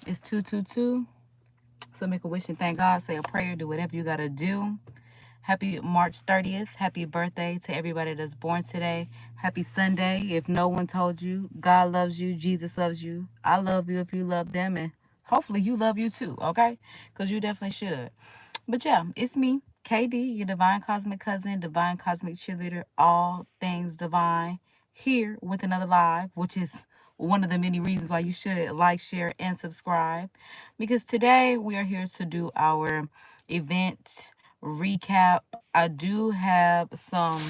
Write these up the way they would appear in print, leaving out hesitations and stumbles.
It's 222. So make a wish and thank God. Say a prayer. Do whatever you got to do. Happy March 30th. Happy birthday to everybody that's born today. Happy Sunday. If no one told you, God loves you. Jesus loves you. I love you if you love them. And hopefully you love you too, okay? Because you definitely should. But yeah, it's me, KD, your divine cosmic cousin, divine cosmic cheerleader, all things divine, here with another live, which is one of the many reasons why you should like, share, and subscribe. Because today we are here to do our event recap. I do have some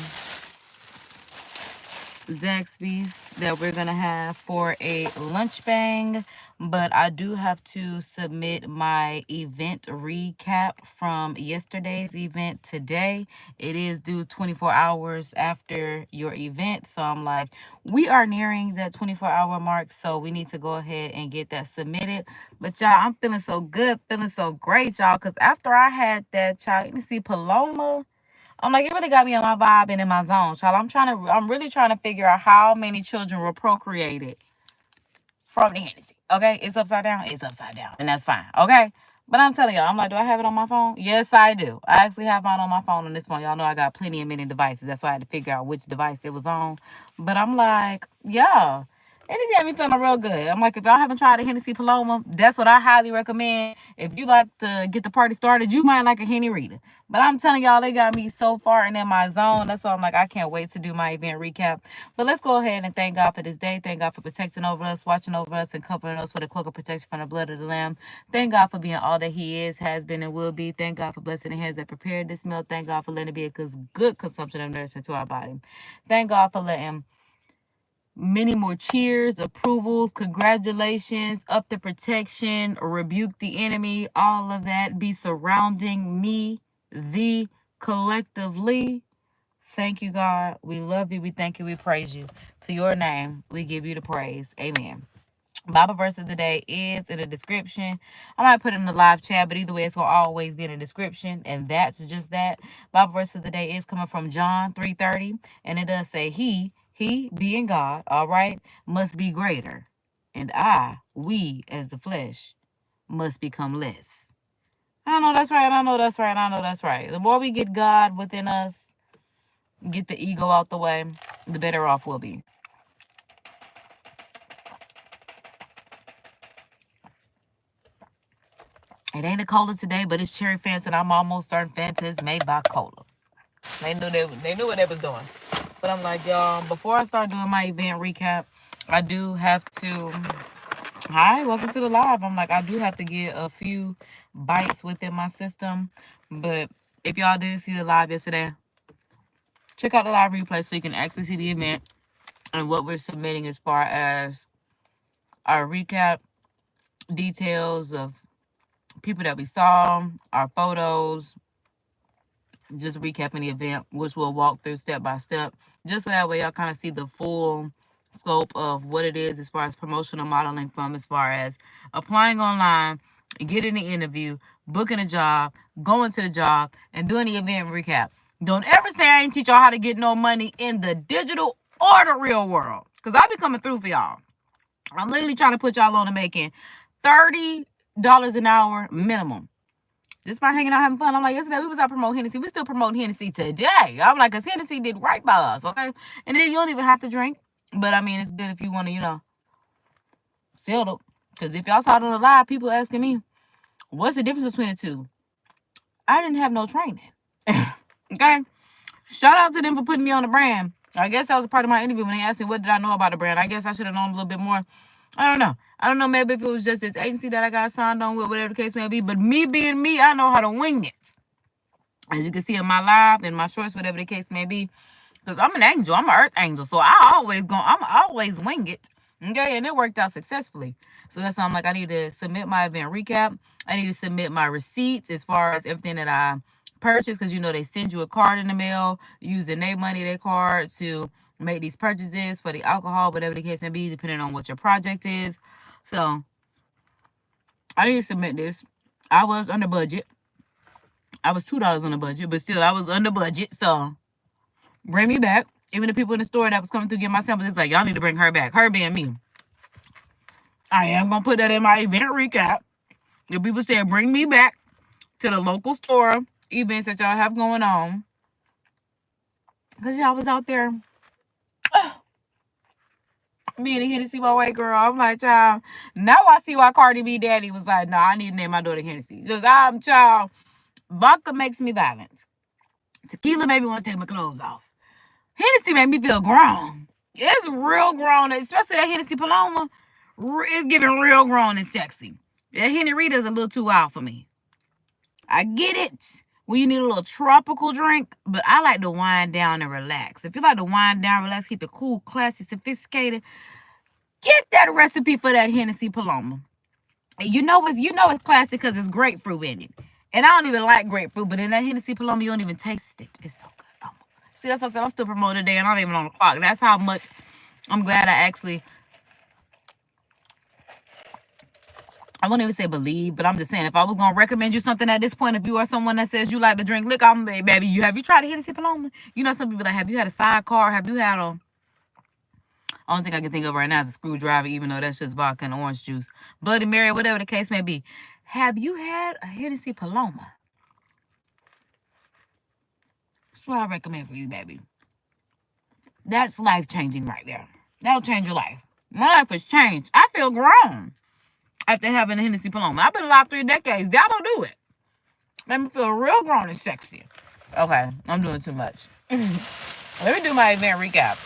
Zaxby's that we're gonna have for a lunch bang, but I do have to submit my event recap from yesterday's event today. It is due 24 hours after your event, so I'm like, we are nearing that 24-hour mark, so we need to go ahead and get that submitted. But y'all, I'm feeling so good, feeling so great, y'all, because after I had that, y'all, you see Paloma. I'm like, it really got me on my vibe and in my zone, child. I'm really trying to figure out how many children were procreated from the Hennessy. Okay, it's upside down. It's upside down, and that's fine. Okay, but I'm telling y'all, I'm like, do I have it on my phone? Yes, I do. I actually have mine on my phone on this phone. Y'all know I got plenty of many devices. That's why I had to figure out which device it was on. But I'm like, yeah. And it got me feeling real good. I'm like, if y'all haven't tried a Hennessy Paloma, that's what I highly recommend. If you like to get the party started, you might like a Henny Rita. But I'm telling y'all, they got me so far and in my zone. That's why I'm like, I can't wait to do my event recap. But let's go ahead and thank God for this day. Thank God for protecting over us, watching over us, and covering us with a cloak of protection from the blood of the Lamb. Thank God for being all that He is, has been, and will be. Thank God for blessing the hands that prepared this meal. Thank God for letting it be a good consumption of nourishment to our body. Thank God for letting many more cheers, approvals, congratulations, up the protection, rebuke the enemy, all of that be surrounding me, the collectively. Thank you, God. We love you. We thank you. We praise you. To your name, we give you the praise. Amen. Bible verse of the day is in the description. I might put it in the live chat, but either way, it's going to always be in the description. And that's just that. Bible verse of the day is coming from John 3:30. And it does say, He being God, all right, must be greater. And we, as the flesh, must become less. I know that's right. I know that's right. I know that's right. The more we get God within us, get the ego out the way, the better off we'll be. It ain't a cola today, but it's cherry Fanta, and I'm almost certain Fanta is made by cola. They knew what they was doing. But I'm like, y'all, before I start doing my event recap, I do have to. Hi, welcome to the live. I'm like, I do have to get a few bites within my system. But if y'all didn't see the live yesterday, check out the live replay so you can actually see the event and what we're submitting as far as our recap, details of people that we saw, our photos, just recapping the event, which we'll walk through step by step, just so that way y'all kind of see the full scope of what it is as far as promotional modeling, from as far as applying online, getting the interview, booking a job, going to the job, and doing the event recap. Don't ever say I ain't teach y'all how to get no money in the digital or the real world, because I be coming through for y'all. I'm literally trying to put y'all on to making $30 an hour minimum. Just by hanging out, having fun. I'm like, yesterday we was out promoting Hennessy. We still promoting Hennessy today. I'm like, because Hennessy did right by us, okay? And then you don't even have to drink. But, I mean, it's good if you want to, sell them. Because if y'all saw it on the live, people asking me, what's the difference between the two? I didn't have no training. Okay? Shout out to them for putting me on the brand. I guess that was a part of my interview when they asked me, what did I know about the brand? I guess I should have known a little bit more. I don't know. Maybe if it was just this agency that I got signed on with, whatever the case may be. But me being me, I know how to wing it. As you can see in my live, in my shorts, whatever the case may be. Because I'm an angel. I'm an earth angel. So I'm always wing it. Okay? And it worked out successfully. So that's why I'm like, I need to submit my event recap. I need to submit my receipts as far as everything that I purchased. Because, they send you a card in the mail using their money, their card, to make these purchases for the alcohol, whatever the case may be, depending on what your project is. So I need to submit this. I was under budget. I was $2 on the budget, but still I was under budget. So bring me back. Even the people in the store that was coming through getting my samples, it's like, y'all need to bring her back. Her being me. I am going to put that in my event recap. The people said, bring me back to the local store events that y'all have going on. Because y'all was out there being a Hennessy my white girl. I'm like, child, now I see why Cardi B daddy was like, no, I need to name my daughter Hennessy. Because I'm, child, vodka makes me violent. Tequila made me want to take my clothes off. Hennessy made me feel grown. It's real grown, especially that Hennessy Paloma. It's giving real grown and sexy. That Henny Rita's a little too wild for me. I get it when you need a little tropical drink, but I like to wind down and relax. If you like to wind down, relax, keep it cool, classy, sophisticated, get that recipe for that Hennessy Paloma. And you know it's classy because it's grapefruit in it. And I don't even like grapefruit, but in that Hennessy Paloma, you don't even taste it. It's so good. Oh, see, that's what I said. I'm still promoting today, and I'm not even on the clock. That's how much I'm glad I won't even say believe, but I'm just saying, if I was going to recommend you something at this point, if you are someone that says you like to drink liquor, baby, have you tried a Hennessy Paloma? You know, some people like, have you had a sidecar? Have you had a... Only thing I can think of right now is a screwdriver, even though that's just vodka and orange juice. Bloody Mary, whatever the case may be. Have you had a Hennessy Paloma? That's what I recommend for you, baby. That's life-changing right there. That'll change your life. My life has changed. I feel grown after having a Hennessy Paloma. I've been alive 3 decades. That don't do it. Made me feel real grown and sexy. Okay, I'm doing too much. Let me do my event recap.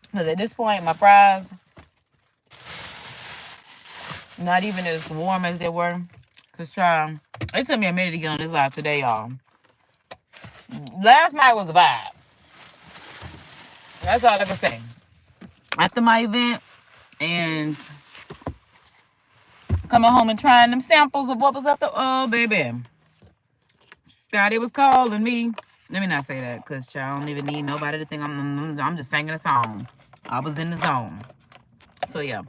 Because at this point, my fries, not even as warm as they were. Because, child, it took me a minute to get on this live today, y'all. Last night was a vibe. That's all I can say. After my event and coming home and trying them samples of what was up there. Oh, baby. Scotty was calling me. Let me not say that, because I don't even need nobody to think I'm just singing a song. I was in the zone. So, yeah.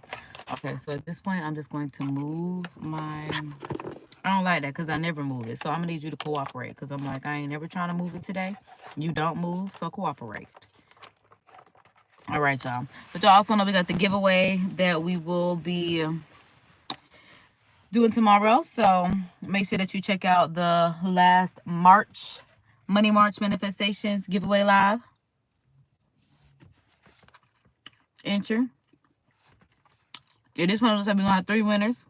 Okay, so at this point, I'm just going to move my... I don't like that because I never move it. So, I'm going to need you to cooperate, because I'm like, I ain't never trying to move it today. You don't move, so cooperate. All right, y'all. But y'all also know we got the giveaway that we will be doing tomorrow. So make sure that you check out the last March, Money March Manifestations giveaway live. Enter. Yeah, this one looks like we're going to have 3 winners.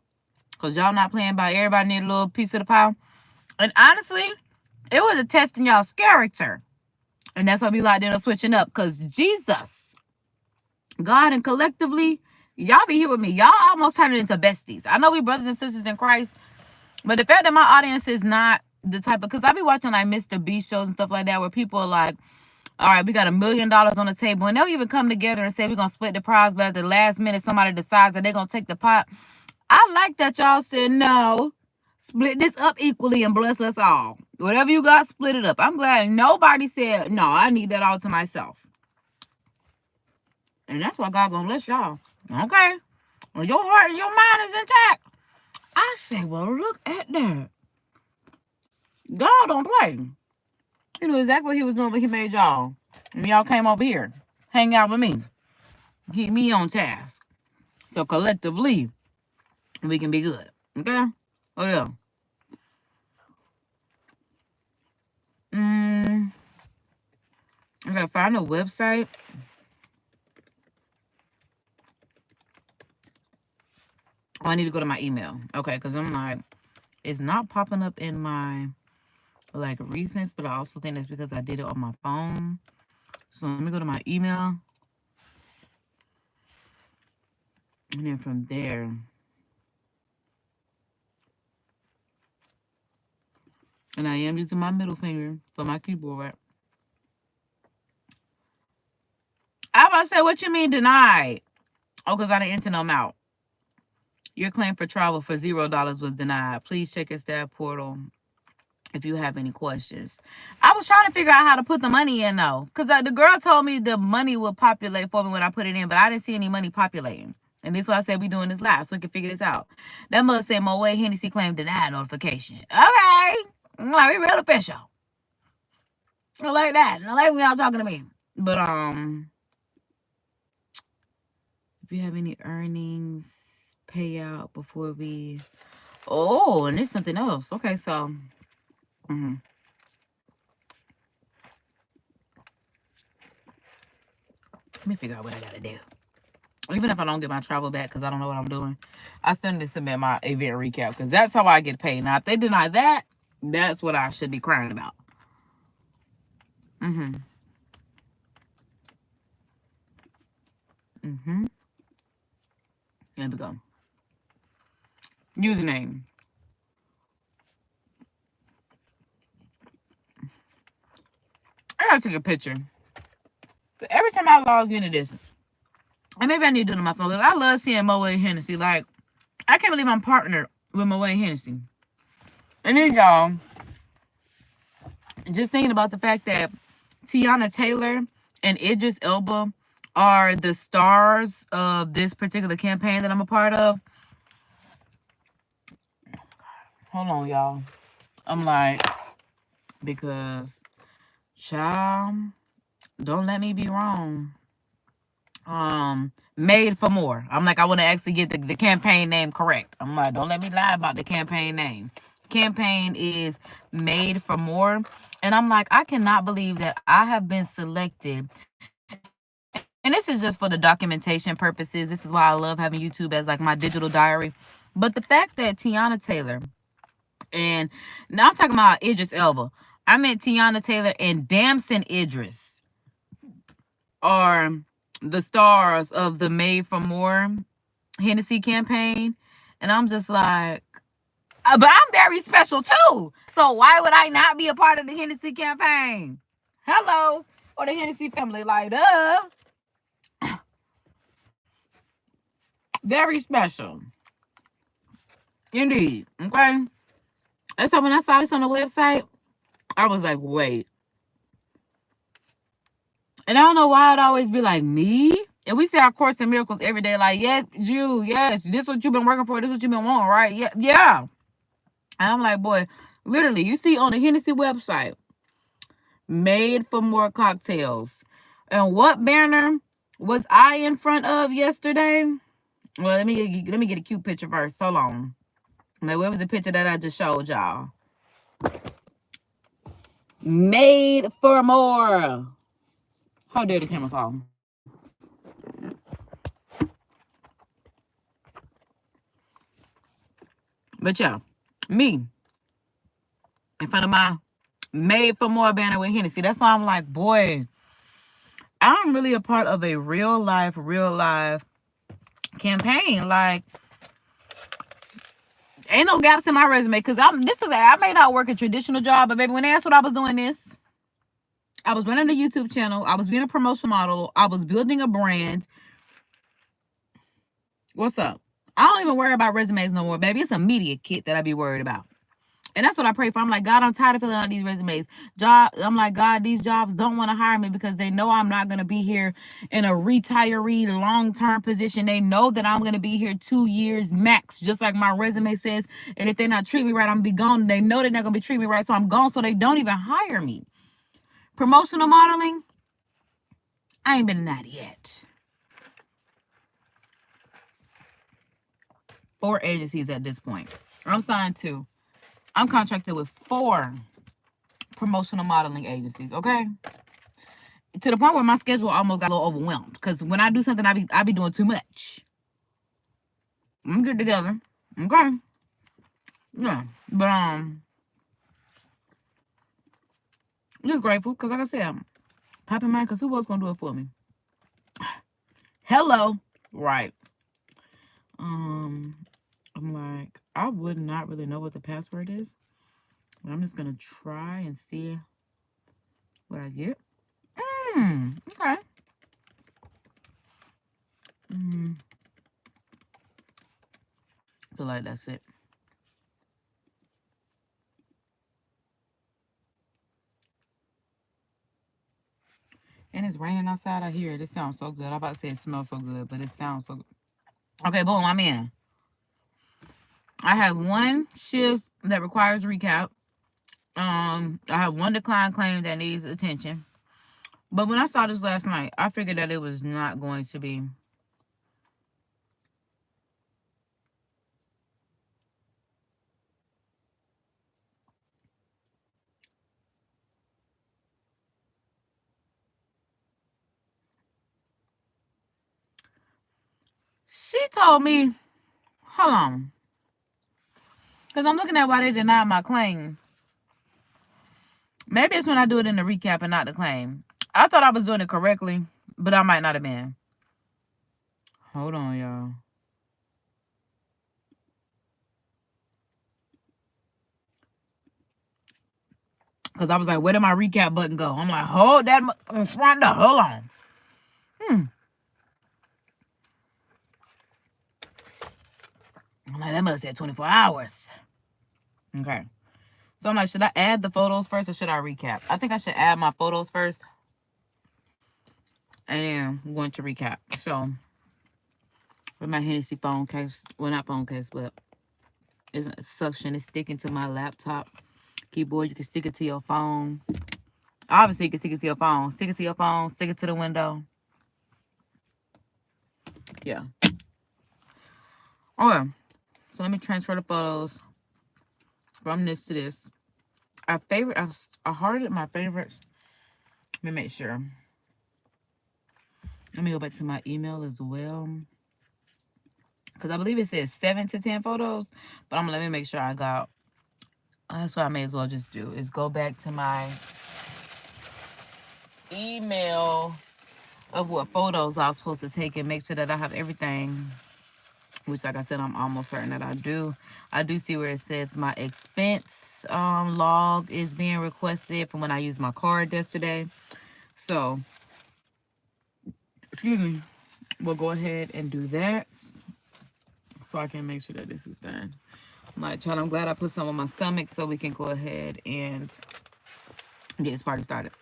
Because y'all not playing by everybody need a little piece of the pie. And honestly, it was a test in y'all's character. And that's why we like that switching up. Because Jesus, God, and collectively, y'all be here with me. Y'all almost turning into besties. I know we brothers and sisters in Christ, but the fact that my audience is not the type of... Because I be watching like Mr. Beast shows and stuff like that where people are like, all right, we got $1 million on the table. And they'll even come together and say we're going to split the prize, but at the last minute, somebody decides that they're going to take the pot. I like that y'all said, no, split this up equally and bless us all. Whatever you got, split it up. I'm glad nobody said, no, I need that all to myself. And that's why God gonna bless y'all. Okay. Well, your heart and your mind is intact. I say, well, look at that. God don't play. He knew exactly what he was doing when he made y'all. And y'all came over here. Hang out with me. Keep me on task. So collectively, we can be good. Okay? Oh, yeah. I gotta find a website. Oh, I need to go to my email. Okay, because I'm like, it's not popping up in my, like, recents, but I also think that's because I did it on my phone. So let me go to my email. And then from there, and I am using my middle finger for my keyboard. I'm about to say, what you mean denied? Oh, because I didn't enter them out. Your claim for travel for $0 was denied. Please check your staff portal if you have any questions. I was trying to figure out how to put the money in, though. Because the girl told me the money would populate for me when I put it in, but I didn't see any money populating. And this is why I said we doing this live, so we can figger this out. That must say Moe Hennessy claim denied notification. Okay. Like, we real official. I like that. I like when y'all talking to me. But, If you have any earnings payout before we... Oh, and there's something else. Okay, so... let me figure out what I gotta do. Even if I don't get my travel back because I don't know what I'm doing, I still need to submit my event recap because that's how I get paid. Now, if they deny that, that's what I should be crying about. There we go. Username. I gotta take a picture. But every time I log into this, and maybe I need to do it on my phone. Look, I love seeing Moet Hennessy. Like, I can't believe I'm partnered with Moet Hennessy. And then, y'all, just thinking about the fact that Teyana Taylor and Idris Elba are the stars of this particular campaign that I'm a part of. Hold on, y'all. I'm like, because, child, don't let me be wrong. Made for More. I'm like, I want to actually get the campaign name correct. I'm like, don't let me lie about the campaign name. Campaign is Made for More. And I'm like, I cannot believe that I have been selected. And this is just for the documentation purposes. This is why I love having YouTube as like my digital diary. But the fact that Teyana Taylor, and now I'm talking about Idris Elba. I meant Teyana Taylor and Damson Idris are the stars of the Made for More Hennessy campaign. And I'm just like, but I'm very special too. So why would I not be a part of the Hennessy campaign? Hello. Or the Hennessy family. Like, very special. Indeed. Okay. And so when I saw this on the website, I was like, wait. And I don't know why it'd always be like, me? And we say our Course in Miracles every day, like, yes, you, yes, this is what you've been working for, this is what you've been wanting, right? Yeah, yeah. And I'm like, boy, literally, you see on the Hennessy website, Made for More cocktails. And what banner was I in front of yesterday? Well, let me get a cute picture first. Hold on. Like, where was the picture that I just showed y'all? Made for More. How dare the camera fall? But yeah, me in front of my Made for More banner with Hennessy. That's why I'm like, boy, I'm really a part of a real life campaign. Like, ain't no gaps in my resume because I may not work a traditional job, but baby, when they asked what I was doing this, I was running a YouTube channel. I was being a promotional model. I was building a brand. What's up? I don't even worry about resumes no more, baby. It's a media kit that I be worried about. And that's what I pray for. I'm like, God, I'm tired of filling out these resumes. I'm like, God, these jobs don't want to hire me because they know I'm not going to be here in a retiree long-term position. They know that I'm going to be here 2 years max, just like my resume says. And if they're not treating me right, I'm going to be gone. They know they're not going to be treating me right, so I'm gone, so they don't even hire me. Promotional modeling, I ain't been in that yet. 4 agencies at this point. I'm signed to. I'm contracted with 4 promotional modeling agencies, okay? To the point where my schedule almost got a little overwhelmed. Because when I do something, I be doing too much. I'm good together. Okay. Yeah. But I'm just grateful. Because like I said, I'm popping mine. Because who else going to do it for me? Hello. Right. I'm like, I would not really know what the password is. But I'm just going to try and see what I get. Okay. Feel like that's it. And it's raining outside. I hear it. It sounds so good. I'm about to say it smells so good, but it sounds so good. Okay, boom, I'm in. I have 1 shift that requires recap. I have 1 decline claim that needs attention. But when I saw this last night, I figured that it was not going to be She told me, hold on. Because I'm looking at why they denied my claim. Maybe it's when I do it in the recap and not the claim. I thought I was doing it correctly, but I might not have been. Hold on, y'all. Because I was like, where did my recap button go? I'm like, hold that in front of, hold on. I'm like, that must have said 24 hours. Okay. So I'm like, should I add the photos first or should I recap? I think I should add my photos first. And then I'm going to recap. So, with my Hennessy phone case, well, not phone case, but it's suction. It's sticking to my laptop keyboard. You can stick it to your phone. Obviously, you can stick it to your phone. Stick it to your phone. Stick it to the window. Yeah. Okay. So let me transfer the photos from this to this. I hearted my favorites. Let me make sure. Let me go back to my email as well. Because I believe it says 7 to 10 photos. But let me make sure I got. That's what I may as well just do. Is go back to my email of what photos I was supposed to take and make sure that I have everything. Which, like I said, I'm almost certain that I do. I do see where it says my expense log is being requested from when I used my card yesterday. So, excuse me. We'll go ahead and do that so I can make sure that this is done. I'm glad I put some on my stomach so we can go ahead and get this party started.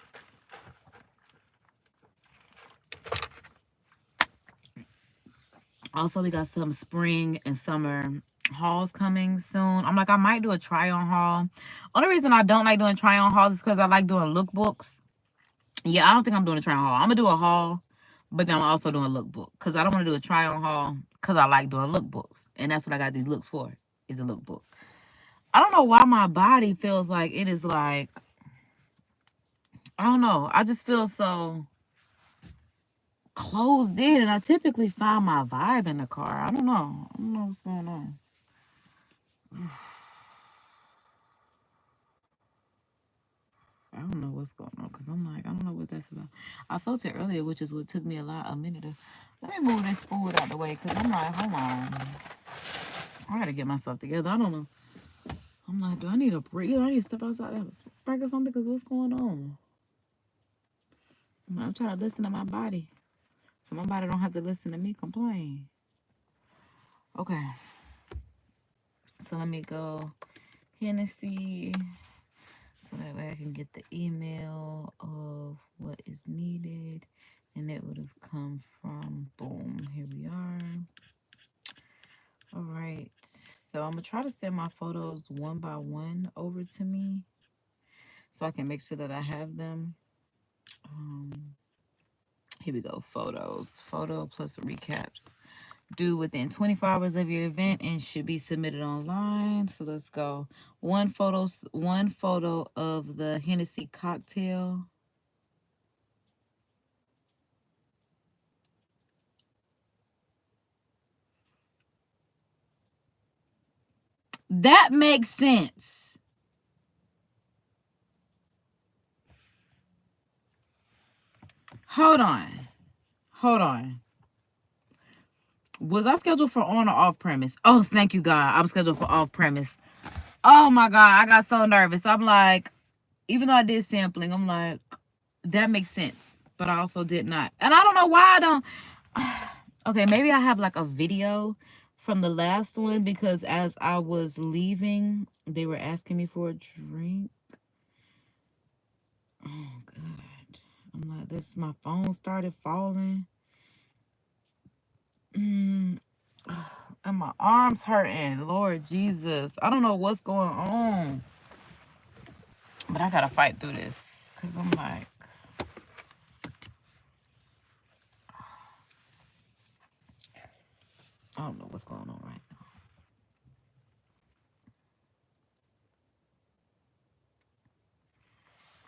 Also, we got some spring and summer hauls coming soon. I'm like, I might do a try-on haul. Only reason I don't like doing try-on hauls is because I like doing lookbooks. Yeah, I don't think I'm doing a try-on haul. I'm going to do a haul, but then I'm also doing a lookbook. Because I don't want to do a try-on haul because I like doing lookbooks. And that's what I got these looks for, is a lookbook. I don't know why my body feels like it is like, I don't know. I just feel so closed in. And I typically find my vibe in the car. I don't know. I don't know what's going on. I don't know what's going on because I'm like, I don't know what that's about. I felt it earlier, which is what took me a minute to. Let me move this food out the way because I'm like, hold on. I got to get myself together. I don't know. I'm like, do I need a breathe? I need to step outside and have a spark or something because what's going on? I'm trying to listen to my body so my body don't have to listen to me complain. Okay. So let me go Hennessy. So that way I can get the email of what is needed. And it would have come from, boom, here we are. All right. So I'm going to try to send my photos one by one over to me so I can make sure that I have them. Here we go. Photos. Photo plus the recaps. Due within 24 hours of your event and should be submitted online. So let's go. One photo of the Hennessy cocktail. That makes sense. Hold on. Was I scheduled for on or off premise? Oh, thank you, God. I'm scheduled for off premise. Oh, my God. I got so nervous. I'm like, even though I did sampling, I'm like, that makes sense. But I also did not. And I don't know why I don't. Okay, maybe I have like a video from the last one because as I was leaving, they were asking me for a drink. Oh, God. I'm like, my phone started falling. And my arms hurting. Lord Jesus. I don't know what's going on. But I gotta fight through this. Because I'm like, I don't know what's going on right now.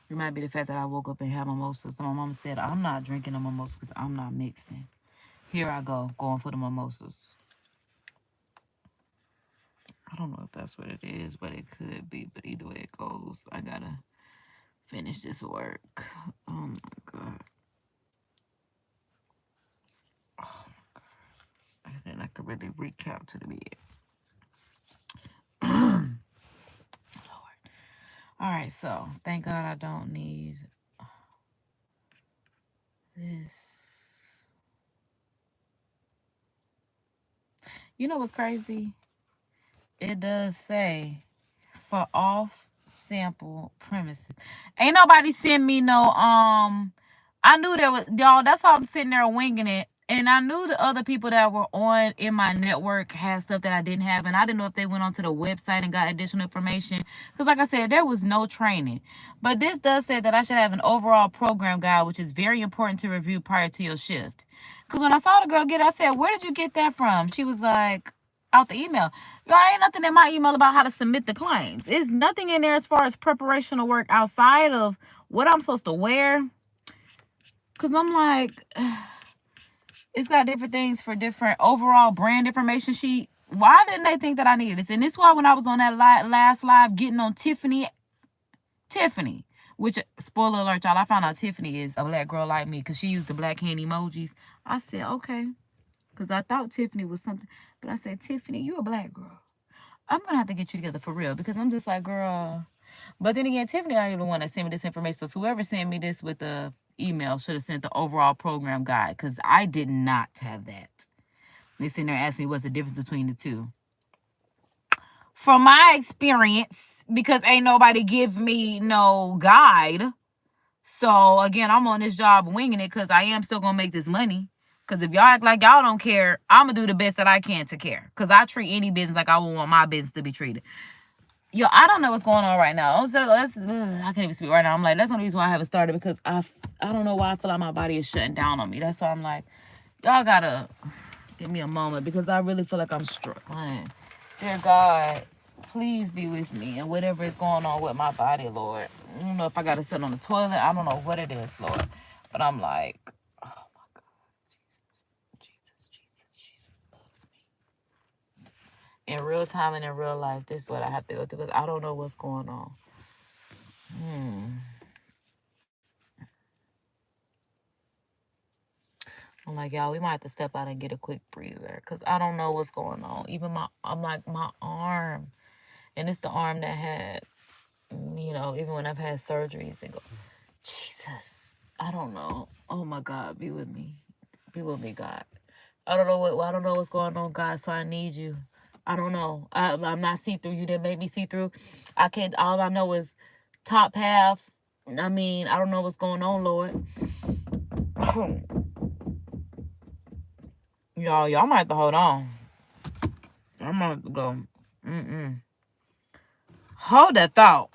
It might be the fact that I woke up and had mimosas. So my mom said, I'm not drinking a mimosa because I'm not mixing. Here I go, going for the mimosas. I don't know if that's what it is, but it could be. But either way it goes, I gotta finish this work. Oh my God. Oh my God. And then I could really recap to the bed. Lord. All right, so thank God I don't need this. You know what's crazy? It does say for off sample premises. Ain't nobody send me no I knew there was, y'all, that's how I'm sitting there winging it. And I knew the other people that were on in my network had stuff that I didn't have. And I didn't know if they went onto the website and got additional information. Because like I said, there was no training. But this does say that I should have an overall program guide, which is very important to review prior to your shift. Because when I saw the girl get it, I said, where did you get that from? She was like, out the email. Y'all, ain't nothing in my email about how to submit the claims. It's nothing in there as far as preparational work outside of what I'm supposed to wear. Because I'm like, it's got different things for different overall brand information sheet. Why didn't they think that I needed this? And this is why when I was on that last live getting on Tiffany, which, spoiler alert, y'all, I found out Tiffany is a black girl like me because she used the black hand emojis. I said, okay. Because I thought Tiffany was something. But I said, Tiffany, you a black girl. I'm going to have to get you together for real. Because I'm just like, girl. But then again, Tiffany not even the one that sent me this information. So whoever sent me this with the email should have sent the overall program guide. Because I did not have that. They sitting there asking me what's the difference between the two. From my experience, because ain't nobody give me no guide. So again, I'm on this job winging it because I am still going to make this money. Because if y'all act like y'all don't care, I'm going to do the best that I can to care. Because I treat any business like I would want my business to be treated. Yo, I don't know what's going on right now. So I can't even speak right now. I'm like, that's one reason why I haven't started. Because I don't know why I feel like my body is shutting down on me. That's why I'm like, y'all got to give me a moment. Because I really feel like I'm struggling. Dear God, please be with me. And whatever is going on with my body, Lord. I don't know if I got to sit on the toilet. I don't know what it is, Lord. But I'm like, oh my God. Jesus loves me. In real time and in real life, this is what I have to go through because I don't know what's going on. I'm like, y'all, we might have to step out and get a quick breather because I don't know what's going on. Even I'm like, my arm, and it's the arm that had, even when I've had surgeries and go, Jesus, I don't know. Oh my God, be with me. Be with me, God. I don't know what's going on, God, so I need you. I don't know. I'm not see-through. You didn't make me see-through. I can't, all I know is top half. I mean, I don't know what's going on, Lord. Y'all might have to hold on. I'm gonna go. Hold that thought.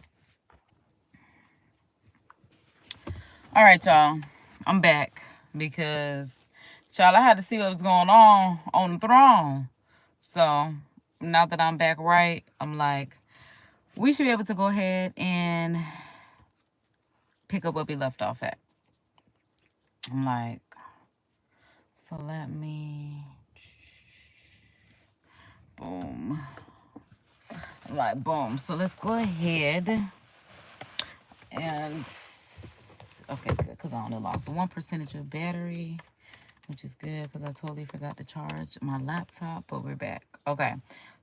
All right, y'all. I'm back because, y'all, I had to see what was going on the throne. So now that I'm back right, I'm like, we should be able to go ahead and pick up where we left off at. I'm like, so let me, boom. I'm like, boom. So let's go ahead and, okay, good, because I only lost 1% of battery, which is good because I totally forgot to charge my laptop, but we're back. Okay,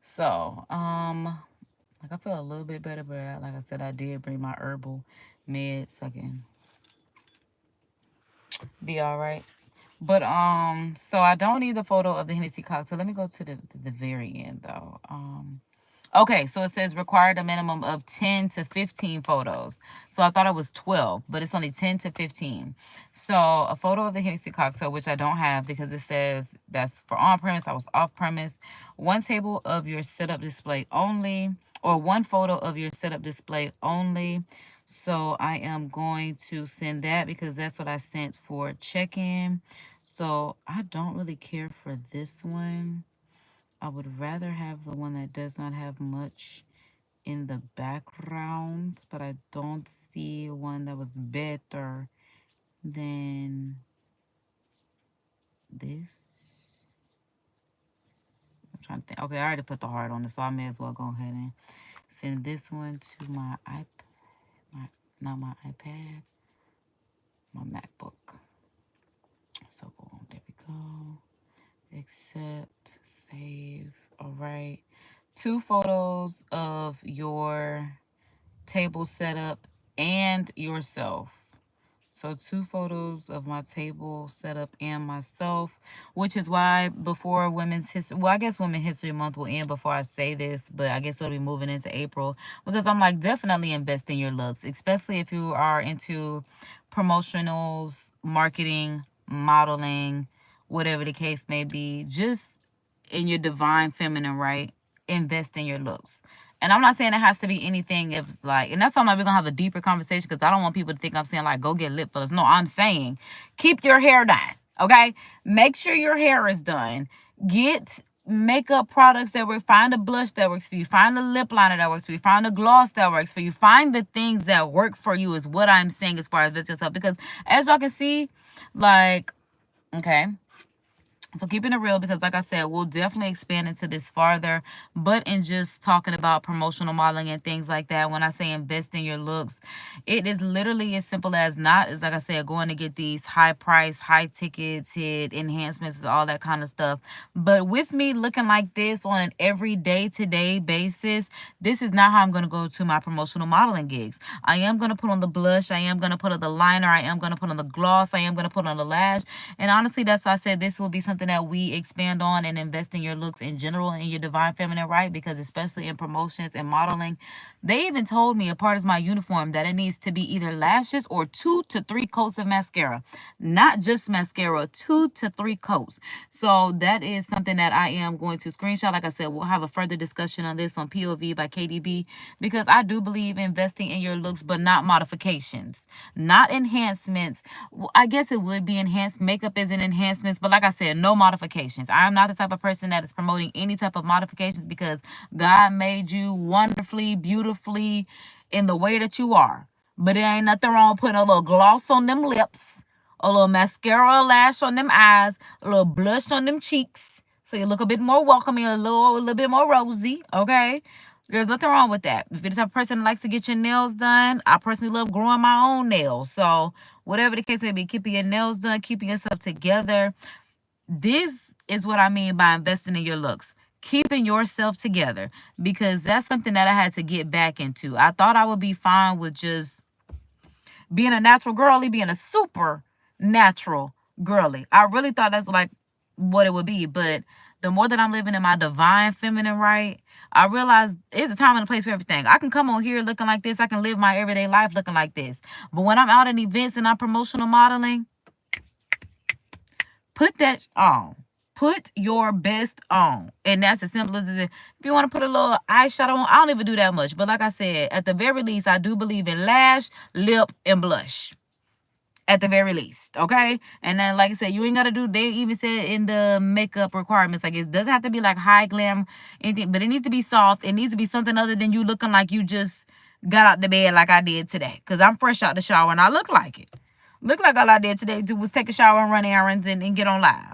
so, like I feel a little bit better, but like I said, I did bring my herbal meds so I can be all right. But so I don't need the photo of the Hennessy cocktail. Let me go to the very end though. Okay, so it says required a minimum of 10 to 15 photos. So I thought it was 12, but it's only 10 to 15. So a photo of the Hennessy cocktail, which I don't have because it says that's for on-premise. I was off-premise. One table of your setup display only, or one photo of your setup display only. So I am going to send that because that's what I sent for check-in. So I don't really care for this one. I would rather have the one that does not have much in the background, but I don't see one that was better than this. trying to think. Okay, I already put the heart on it, so I may as well go ahead and send this one to my not my iPad, my MacBook. So boom, there we go. Accept, save. All right. 2 photos of your table setup and yourself. So 2 photos of my table setup and myself, which is why before Women's History, well, I guess Women's History Month will end before I say this, but I guess it'll be moving into April, because I'm like, definitely invest in your looks, especially if you are into promotionals, marketing, modeling, whatever the case may be. Just in your divine feminine, right? Invest in your looks. And I'm not saying it has to be anything if it's like, and that's why I'm like, we're gonna have a deeper conversation, because I don't want people to think I'm saying like go get lip fillers. No, I'm saying keep your hair done. Okay? Make sure your hair is done. Get makeup products that work. Find a blush that works for you. Find a lip liner that works for you. Find a gloss that works for you. Find the things that work for you is what I'm saying as far as this yourself. Because as y'all can see, like, okay. So keeping it real, because like I said, we'll definitely expand into this farther, but in just talking about promotional modeling and things like that, when I say invest in your looks, it is literally as simple as not, as like I said, going to get these high price, high ticketed enhancements, all that kind of stuff. But with me looking like this on an every day-to-day basis, this is not how I'm going to go to my promotional modeling gigs. I am going to put on the blush. I am going to put on the liner. I am going to put on the gloss. I am going to put on the lash. And honestly, that's why I said this will be something that we expand on and invest in your looks in general and in your divine feminine, right? Because especially in promotions and modeling, they even told me a part of my uniform that it needs to be either lashes or 2 to 3 coats of mascara. Not just mascara, 2 to 3 coats. So that is something that I am going to screenshot. Like I said, we'll have a further discussion on this on POV by KDB, because I do believe investing in your looks, but not modifications, not enhancements. Well, I guess it would be enhanced. Makeup is an enhancements, but like I said, no modifications. I am not the type of person that is promoting any type of modifications, because God made you wonderfully, beautifully in the way that you are. But it ain't nothing wrong putting a little gloss on them lips, a little mascara, lash on them eyes, a little blush on them cheeks, so you look a bit more welcoming, a little bit more rosy, okay? There's nothing wrong with that. If you're the type of person that likes to get your nails done, I personally love growing my own nails. So whatever the case may be, keeping your nails done, keeping yourself together. This is what I mean by investing in your looks. Keeping yourself together, because that's something that I had to get back into. I thought I would be fine with just being a natural girly, being a super natural girly. I really thought that's like what it would be. But the more that I'm living in my divine feminine, right, I realized there's a time and a place for everything. I can come on here looking like this. I can live my everyday life looking like this. But when I'm out in events and I'm promotional modeling, put that on. Put your best on. And that's as simple as it is. If you want to put a little eyeshadow on, I don't even do that much. But like I said, at the very least, I do believe in lash, lip, and blush. At the very least, okay? And then, like I said, you ain't got to do, they even said in the makeup requirements, like it doesn't have to be like high glam, anything, but it needs to be soft. It needs to be something other than you looking like you just got out the bed like I did today. Because I'm fresh out the shower and I look like it. Look like all I did today was take a shower and run errands and get on live.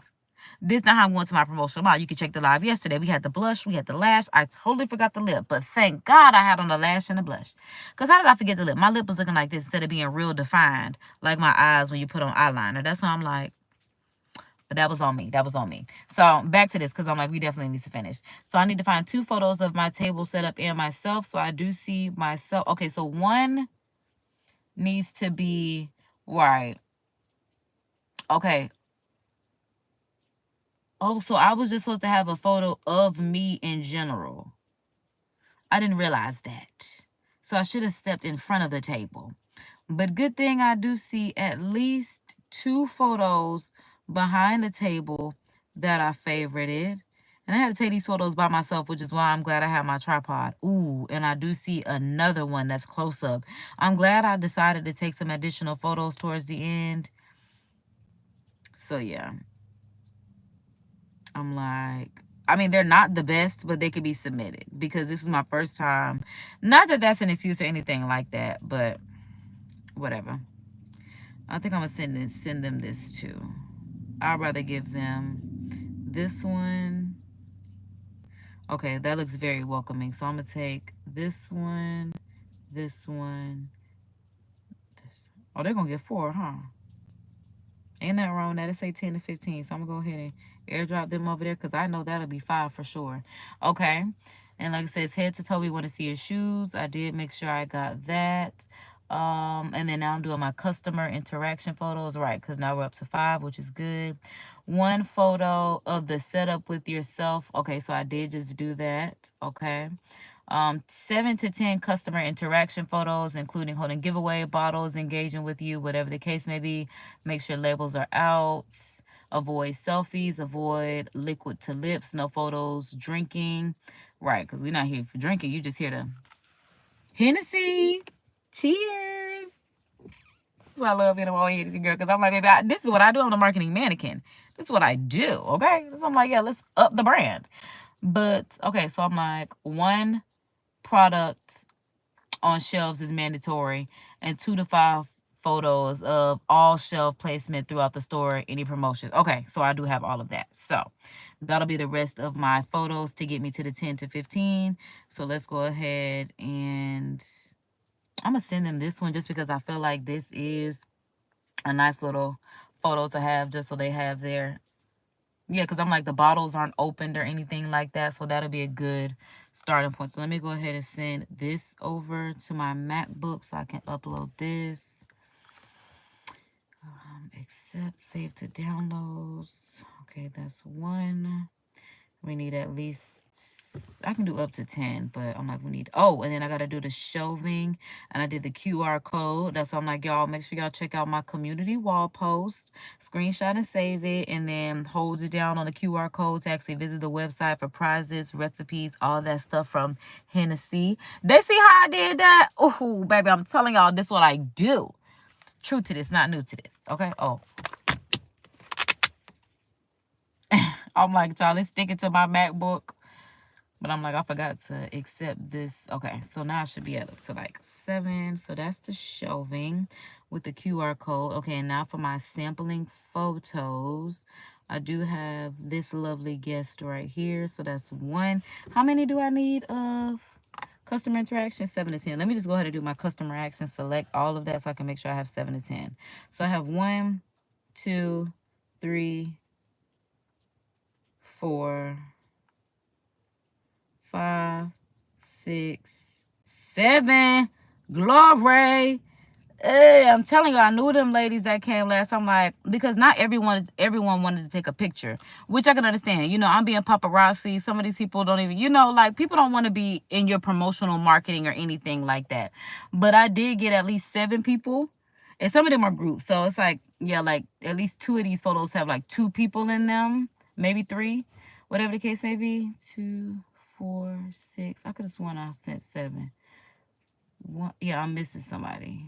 This is not how I'm going to my promotional model. You can check the live yesterday. We had the blush. We had the lash. I totally forgot the lip. But thank God I had on the lash and the blush. Because how did I forget the lip? My lip was looking like this instead of being real defined. Like my eyes when you put on eyeliner. That's why I'm like. But that was on me. That was on me. So back to this, because I'm like, we definitely need to finish. So I need to find 2 photos of my table setup and myself. So I do see myself. Okay, so one needs to be right. Okay. Oh, so I was just supposed to have a photo of me in general. I didn't realize that. So I should have stepped in front of the table. But good thing I do see at least 2 photos behind the table that I favorited. And I had to take these photos by myself, which is why I'm glad I have my tripod. Ooh, and I do see another one that's close up. I'm glad I decided to take some additional photos towards the end. So yeah. I'm like, I mean, they're not the best, but they could be submitted because this is my first time. Not that that's an excuse or anything like that, but whatever. I think I'm going to send them this too. I'd rather give them this one Okay, that looks very welcoming. So I'm gonna take this one, this one, this. Oh, they're gonna get 4, huh? Ain't nothing wrong with that. It say 10 to 15. So I'm gonna go ahead and airdrop them over there because I know that'll be 5 for sure. Okay. And like I said, it's head to toe. We want to see your shoes. I did make sure I got that. And then now I'm doing my customer interaction photos, right? Because now we're up to 5, which is good. 1 photo of the setup with yourself. Okay, so I did just do that. Okay. 7 to 10 customer interaction photos, including holding giveaway bottles, engaging with you, whatever the case may be. Make sure labels are out. Avoid selfies. Avoid liquid to lips. No photos drinking. Right, because we're not here for drinking. You just here to Hennessy. Cheers. So I love being a Hennessy girl because I'm like, baby, this is what I do. I'm the marketing mannequin. This is what I do, okay? So I'm like, yeah, let's up the brand. But, okay, so I'm like, 1 product on shelves is mandatory, and 2 to 5 photos of all shelf placement throughout the store, any promotions. Okay, so I do have all of that. So that'll be the rest of my photos to get me to the 10 to 15. So let's go ahead and I'm gonna send them this one just because I feel like this is a nice little photo to have, just so they have their, yeah, because I'm like, the bottles aren't opened or anything like that. So that'll be a good starting point. So let me go ahead and send this over to my MacBook so I can upload this. Accept, save to downloads. Okay, that's 1. We need at least, I can do up to 10, but I'm like, we need, oh, and then I got to do the shelving, and I did the QR code. That's why I'm like, y'all, make sure y'all check out my community wall post, screenshot and save it, and then hold it down on the QR code to actually visit the website for prizes, recipes, all that stuff from Hennessy. They see how I did that? Oh, baby, I'm telling y'all, this is what I do. True to this, not new to this, okay? Oh. I'm like, y'all, let's stick it to my MacBook. But I'm like, I forgot to accept this. Okay, so now I should be up to like 7. So that's the shelving with the QR code. Okay, and now for my sampling photos, I do have this lovely guest right here. So that's 1. How many do I need of customer interaction? 7 to 10. Let me just go ahead and do my customer action, select all of that so I can make sure I have 7 to 10. So I have 1, 2, 3, 4, 5, 6, 7. Glory. Hey, I'm telling you, I knew them ladies that came last. I'm like, because not everyone wanted to take a picture, which I can understand. You know, I'm being paparazzi. Some of these people don't even, you know, like, people don't want to be in your promotional marketing or anything like that. But I did get at least 7 people, and some of them are groups. So it's like, yeah, like at least 2 of these photos have like 2 people in them, maybe 3, whatever the case may be. 2, 4, 6. I could have sworn I sent 7. 1, yeah, I'm missing somebody.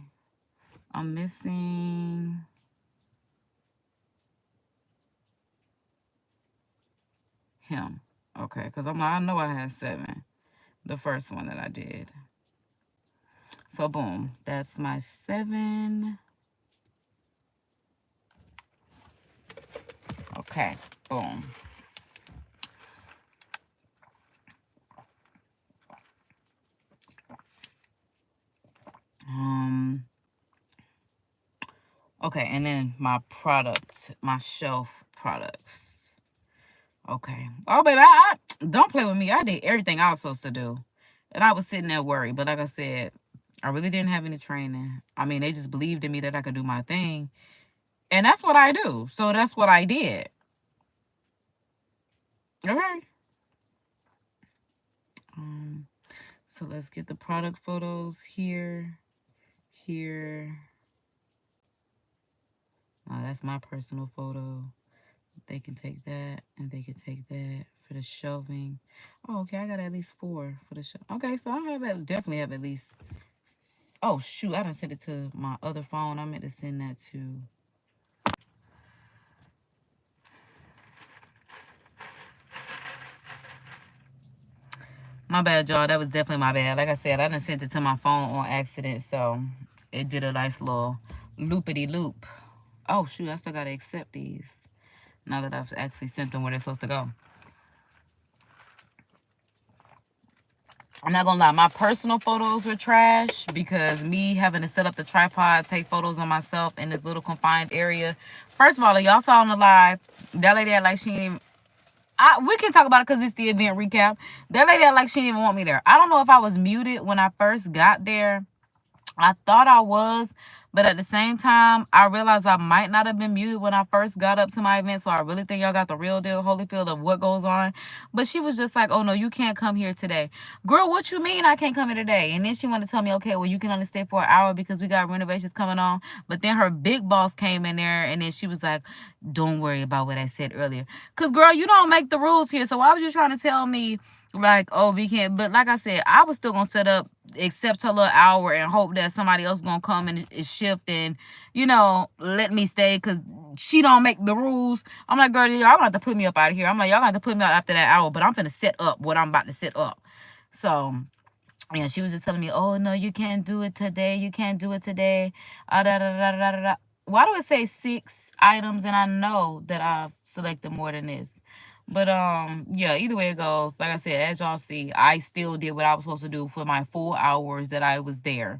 I'm missing him. Okay, because I'm like, I know I had 7. The first one that I did. So boom, that's my 7. Okay, boom. Okay, and then my product, my shelf products. Okay. Oh, baby, I don't play with me. I did everything I was supposed to do. And I was sitting there worried. But like I said, I really didn't have any training. I mean, they just believed in me that I could do my thing. And that's what I do. So that's what I did. Okay. So let's get the product photos here. Here. Oh, that's my personal photo. They can take that, and they can take that for the shelving. Oh, okay, I got at least 4 for the shelf. Okay, so I definitely have at least. Oh shoot, I done sent it to my other phone. I meant to send that to. My bad, y'all. That was definitely my bad. Like I said, I done sent it to my phone on accident, so it did a nice little loopity loop. Oh shoot, I still gotta accept these now that I've actually sent them where they're supposed to go. I'm not gonna lie, my personal photos were trash because me having to set up the tripod, take photos on myself in this little confined area. First of all, y'all saw on the live, that lady had like she didn't even, we can talk about it because it's the event recap. That lady had like she didn't even want me there. I don't know if I was muted when I first got there. I thought I was, but at the same time, I realized I might not have been muted when I first got up to my event. So I really think y'all got the real deal, Holyfield, of what goes on. But she was just like, oh no, you can't come here today. Girl, what you mean I can't come here today? And then she wanted to tell me, okay, well, you can only stay for an hour because we got renovations coming on. But then her big boss came in there and then she was like, don't worry about what I said earlier. Because, girl, you don't make the rules here. So why was you trying to tell me, like, oh, we can't? But like I said, I was still going to set up, accept her little hour and hope that somebody else gonna come and shift and, you know, let me stay because she don't make the rules. I'm like, girl, y'all gonna have to put me up out of here. I'm like, y'all gonna have to put me out after that hour, but I'm finna set up what I'm about to set up. So yeah, she was just telling me, oh no, you can't do it today. You can't do it today. Da, da, da, da, da, da. Why do it say 6 items and I know that I've selected more than this? But yeah, either way it goes, like I said, as y'all see, I still did what I was supposed to do for my full hours that I was there.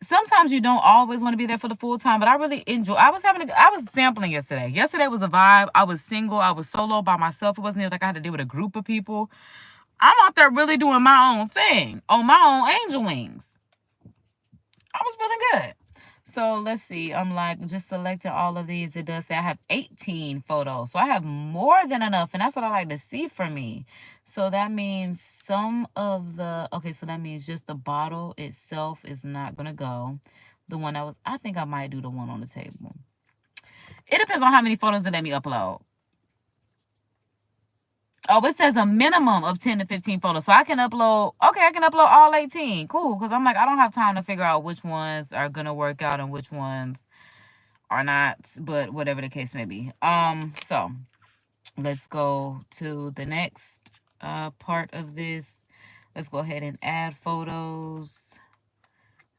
Sometimes you don't always want to be there for the full time, but I really enjoy. I was sampling yesterday. Yesterday was a vibe. I was single. I was solo by myself. It wasn't even like I had to deal with a group of people. I'm out there really doing my own thing on my own angel wings. I was feeling good. So let's see. I'm like just selecting all of these. It does say I have 18 photos. So I have more than enough. And that's what I like to see for me. So that means some of the, okay, so that means just the bottle itself is not going to go. The one that was, I think I might do the one on the table. It depends on how many photos they let me upload. Oh, it says a minimum of 10 to 15 photos. So I can upload, okay, I can upload all 18. Cool. Because I'm like, I don't have time to figure out which ones are going to work out and which ones are not. But whatever the case may be. So let's go to the next part of this. Let's go ahead and add photos.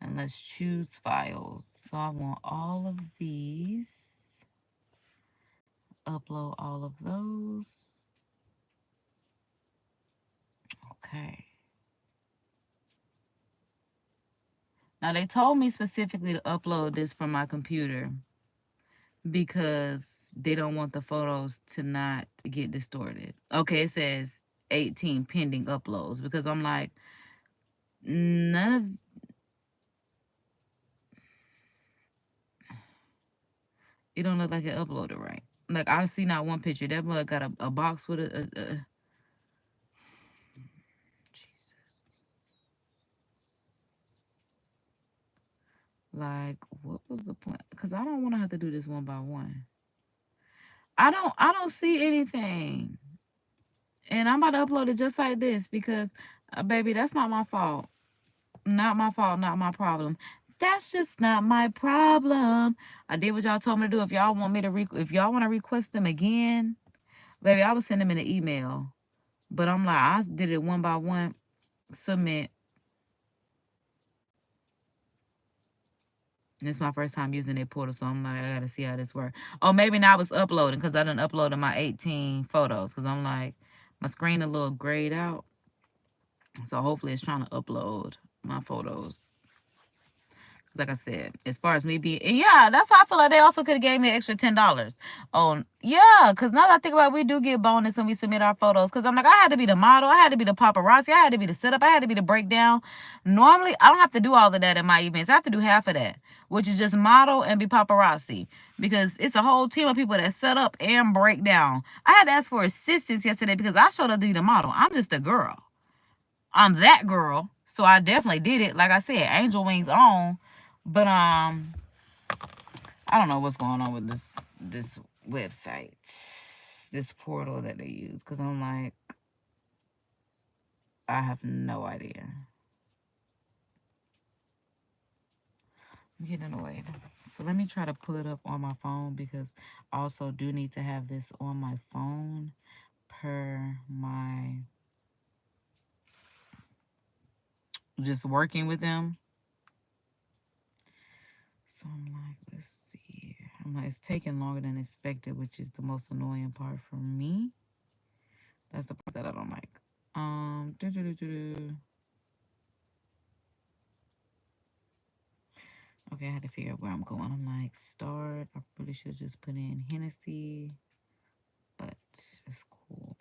And let's choose files. So I want all of these. Upload all of those. Okay. Now, they told me specifically to upload this from my computer because they don't want the photos to not get distorted. Okay, it says 18 pending uploads because I'm like, none of... It don't look like it uploaded right. Like, I see not one picture. That mug got a box with a Jesus. Like, what was the point? Because I don't want to have to do this one by one. I don't see anything. And I'm about to upload it just like this because, baby, that's not my fault. Not my fault, not my problem. That's just not my problem. I did what y'all told me to do. If y'all want me to, if y'all want to request them again, baby, I would send them in an email. But I'm like, I did it one by one. Submit. And it's my first time using their portal, so I'm like, I gotta see how this works. Oh, maybe now it's uploading because I done uploaded my 18 photos. Because I'm like, my screen a little grayed out. So hopefully it's trying to upload my photos. Like I said, as far as me being, and yeah, that's how I feel like they also could have gave me an extra $10. Oh, yeah, because now that I think about it, we do get bonus when we submit our photos. Because I'm like, I had to be the model, I had to be the paparazzi, I had to be the setup, I had to be the breakdown. Normally, I don't have to do all of that in my events. I have to do half of that, which is just model and be paparazzi. Because it's a whole team of people that set up and break down. I had to ask for assistance yesterday because I showed up to be the model. I'm just a girl. I'm that girl. So I definitely did it. Like I said, angel wings on. But I don't know what's going on with this website, this portal that they use, because I'm like, I have no idea. I'm getting away. So let me try to pull it up on my phone because I also do need to have this on my phone per my just working with them. So I'm like, let's see. I'm like, it's taking longer than expected, which is the most annoying part for me. That's the part that I don't like. Okay, I had to figure out where I'm going. I'm like, start. I really should just put in Hennessy, but it's cool.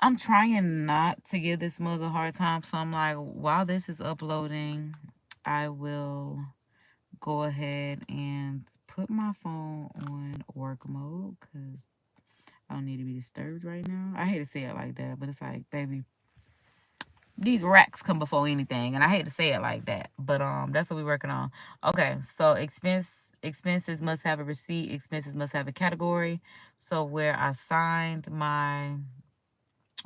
I'm trying not to give this mug a hard time, so I'm like, while this is uploading, I will go ahead and put my phone on work mode because I don't need to be disturbed right now. I hate to say it like that, but it's like, baby, these racks come before anything, and I hate to say it like that, but that's what we're working on. Okay, so expenses must have a receipt. Expenses must have a category. So where I signed my,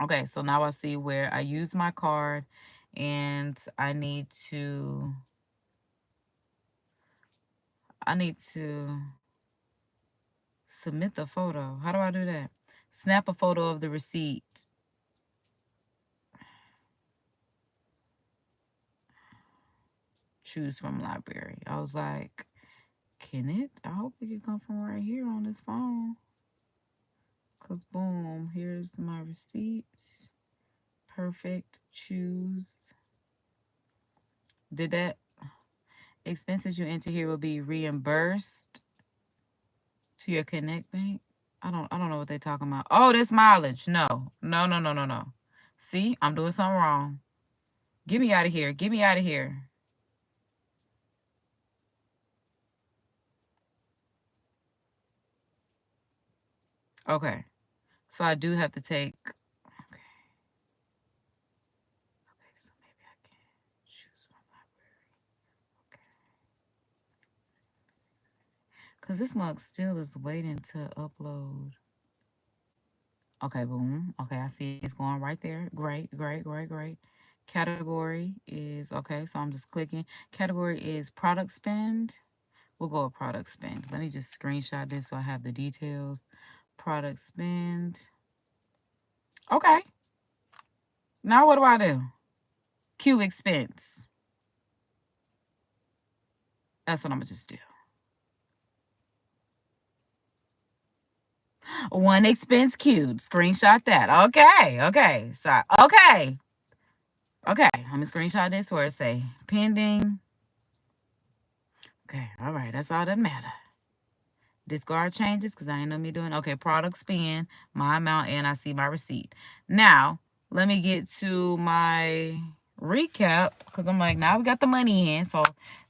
okay, so now I see where I used my card, and I need to submit the photo. How do I do that? Snap a photo of the receipt. Choose from library. I was like, can it? I hope it can come from right here on this phone. Because boom, here's my receipts. Perfect. Choose. Did that? Expenses you enter here will be reimbursed to your Connect Bank. I don't know what they're talking about. Oh, that's mileage. No. No. See, I'm doing something wrong. Get me out of here. Get me out of here. Okay. So I do have to take. Okay. Okay, so maybe I can choose from library. Okay. Because this mug still is waiting to upload. Okay, boom. Okay, I see it's going right there. Great. Category is, okay, so I'm just clicking. Category is product spend. We'll go with product spend. Let me just screenshot this so I have the details. Product spend. Okay. Now what do I do? Q expense. That's what I'm going to just do. One expense queued. Screenshot that. Okay. So, okay. Let me screenshot this where it say pending. Okay. All right. That's all that matter. Discard changes because I ain't know me doing. Okay. Product spend, my amount, and I see my receipt. Now, let me get to my recap because I'm like, now we got the money in. So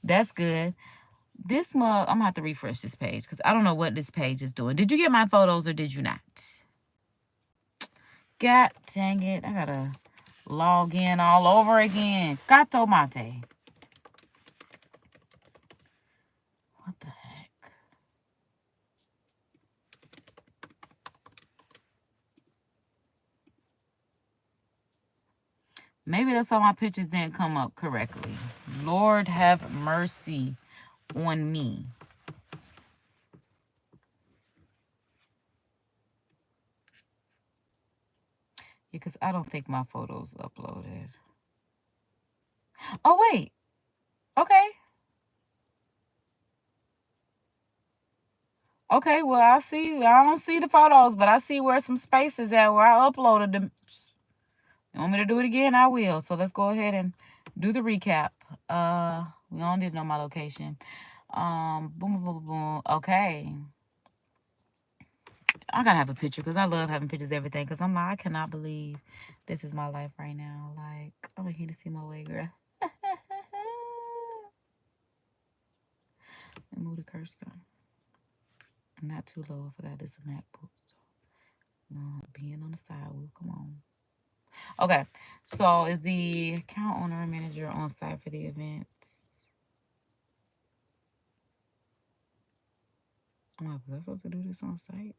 that's good. This mug, I'm going to have to refresh this page because I don't know what this page is doing. Did you get my photos or did you not? God dang it. I got to log in all over again. Gato mate. What the heck? Maybe that's why my pictures didn't come up correctly. Lord have mercy on me. Because I don't think my photos uploaded. Oh, wait. Okay. Okay, well, I don't see the photos, but I see where some space is at where I uploaded them. You want me to do it again? I will. So let's go ahead and do the recap. We don't need to know my location. Boom. Okay. I gotta have a picture because I love having pictures of everything. Because I'm like, I cannot believe this is my life right now. Like, I'm here to see my way, girl. And move the cursor. Not too low. I forgot this is a MacBook. So, being on the side will come on. Okay. So, is the account owner or manager on site for the events? I'm like, was I supposed to do this on site?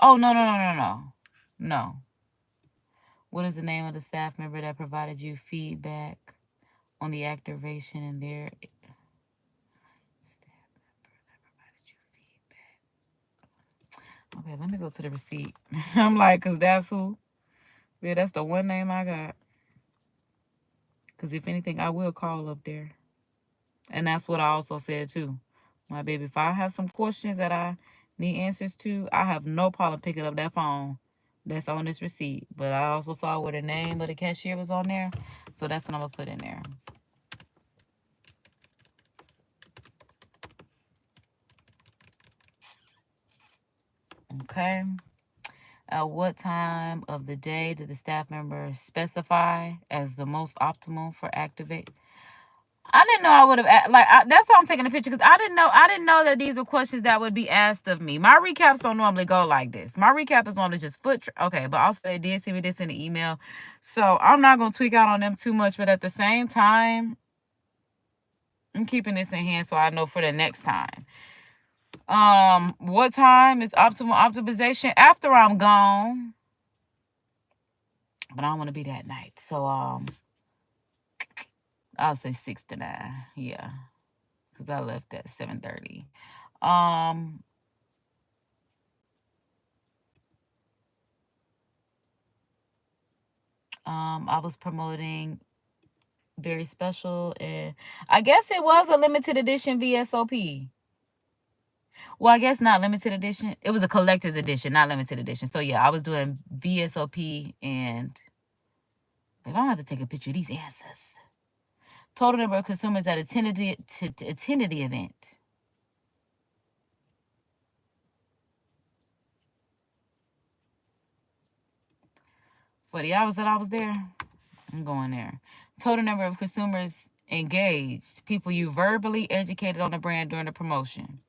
Oh, no. What is the name of the staff member that provided you feedback on the activation and their staff member that provided you feedback? Okay, let me go to the receipt. I'm like, because that's who? Yeah, that's the one name I got. Because if anything, I will call up there. And that's what I also said too. My baby, if I have some questions that I need answers to, I have no problem picking up that phone that's on this receipt. But I also saw where the name of the cashier was on there. So that's what I'm going to put in there. Okay. At what time of the day did the staff member specify as the most optimal for activate? I didn't know I would have that's why I'm taking a picture, because I didn't know that these were questions that would be asked of me. My recaps don't normally go like this. My recap is normally just okay, but also they did send me this in the email, so I'm not gonna tweak out on them too much. But at the same time, I'm keeping this in hand so I know for the next time. What time is optimal optimization? After I'm gone, but I don't want to be that night, so I'll say 6 to 9. Yeah, because I left at 7:30. I was promoting very special, and I guess it was a limited edition VSOP. Well, I guess not limited edition. It was a collector's edition, not limited edition. So yeah, I was doing VSOP, and I don't have to take a picture of these answers. Total number of consumers that attended the event. 40 hours that I was there. I'm going there. Total number of consumers engaged. People you verbally educated on the brand during the promotion.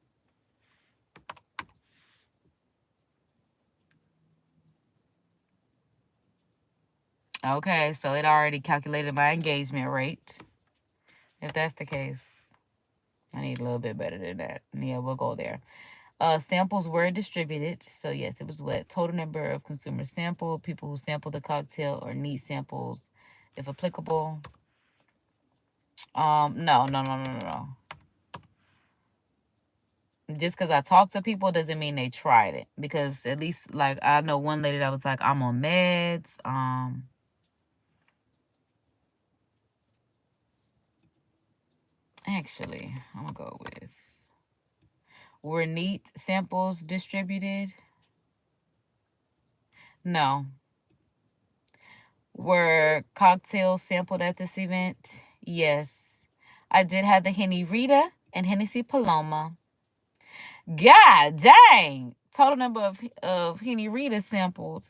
Okay, so it already calculated my engagement rate. If that's the case, I need a little bit better than that. Yeah, we'll go there. Samples were distributed. So yes, it was what? Total number of consumers sampled, people who sampled the cocktail or need samples, if applicable. No. Just because I talked to people doesn't mean they tried it. Because at least, like, I know one lady that was like, I'm on meds. Actually, I'm gonna go with, were neat samples distributed? No. Were cocktails sampled at this event? Yes. I did have the Henny Rita and Hennessy Paloma. God dang! Total number of Henny Rita samples.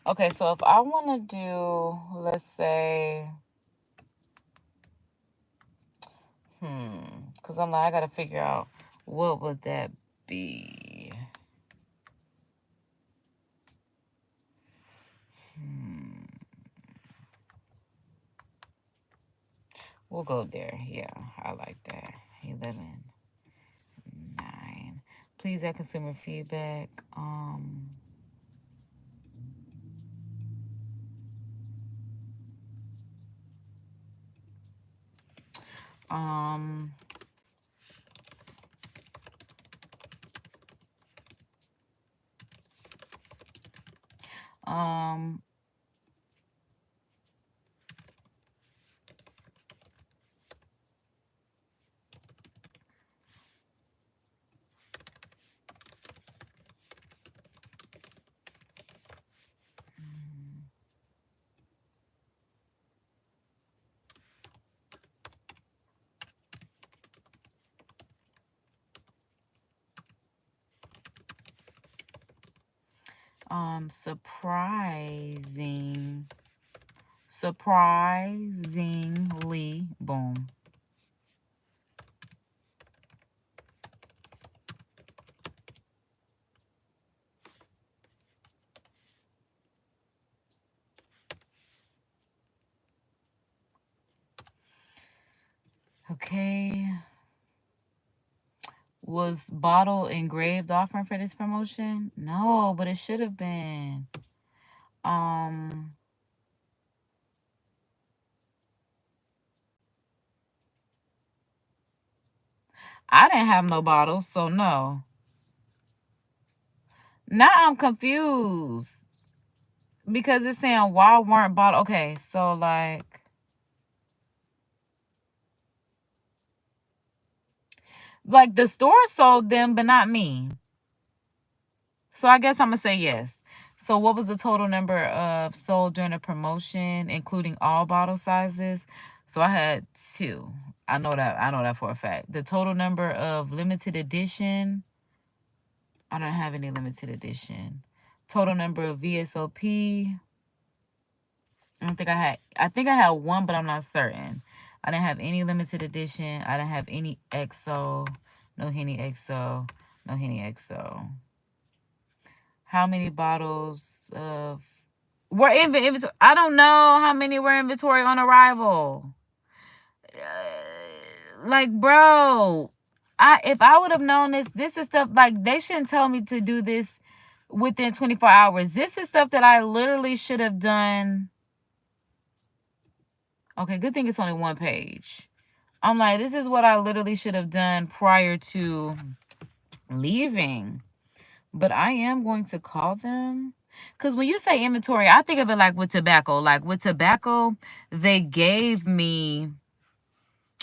Okay, so if I want to do, let's say, because I'm like, I got to figure out what would that be. We'll go there. Yeah, I like that. 11, 9. Please add consumer feedback. surprisingly, boom. Okay. Was bottle engraved offering for this promotion? No, but it should have been. I didn't have no bottles, so no. Now I'm confused because it's saying why weren't bottles. Okay, so like the store sold them, but not me. So I guess I'm gonna say yes. So what was the total number of sold during the promotion, including all bottle sizes? So I had 2. I know that for a fact. The total number of limited edition. I don't have any limited edition. Total number of VSOP. I think I had 1, but I'm not certain. I didn't have any limited edition. I didn't have any XO. No Henny XO. No Henny XO. How many bottles of were inventory? I don't know how many were inventory on arrival. Like, bro, if I would have known this is stuff like they shouldn't tell me to do this within 24 hours. This is stuff that I literally should have done. Okay, good thing it's only 1 page. I'm like, this is what I literally should have done prior to leaving. But I am going to call them. Because when you say inventory, I think of it like with tobacco. Like with tobacco, they gave me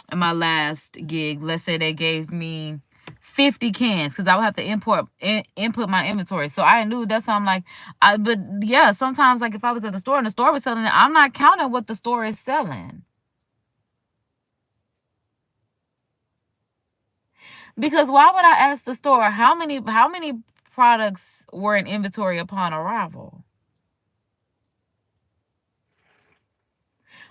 in my last gig, let's say they gave me 50 cans because I would have to input my inventory. So I knew that's why I'm like, but yeah, sometimes like if I was at the store and the store was selling it, I'm not counting what the store is selling. Because why would I ask the store how many products were in inventory upon arrival?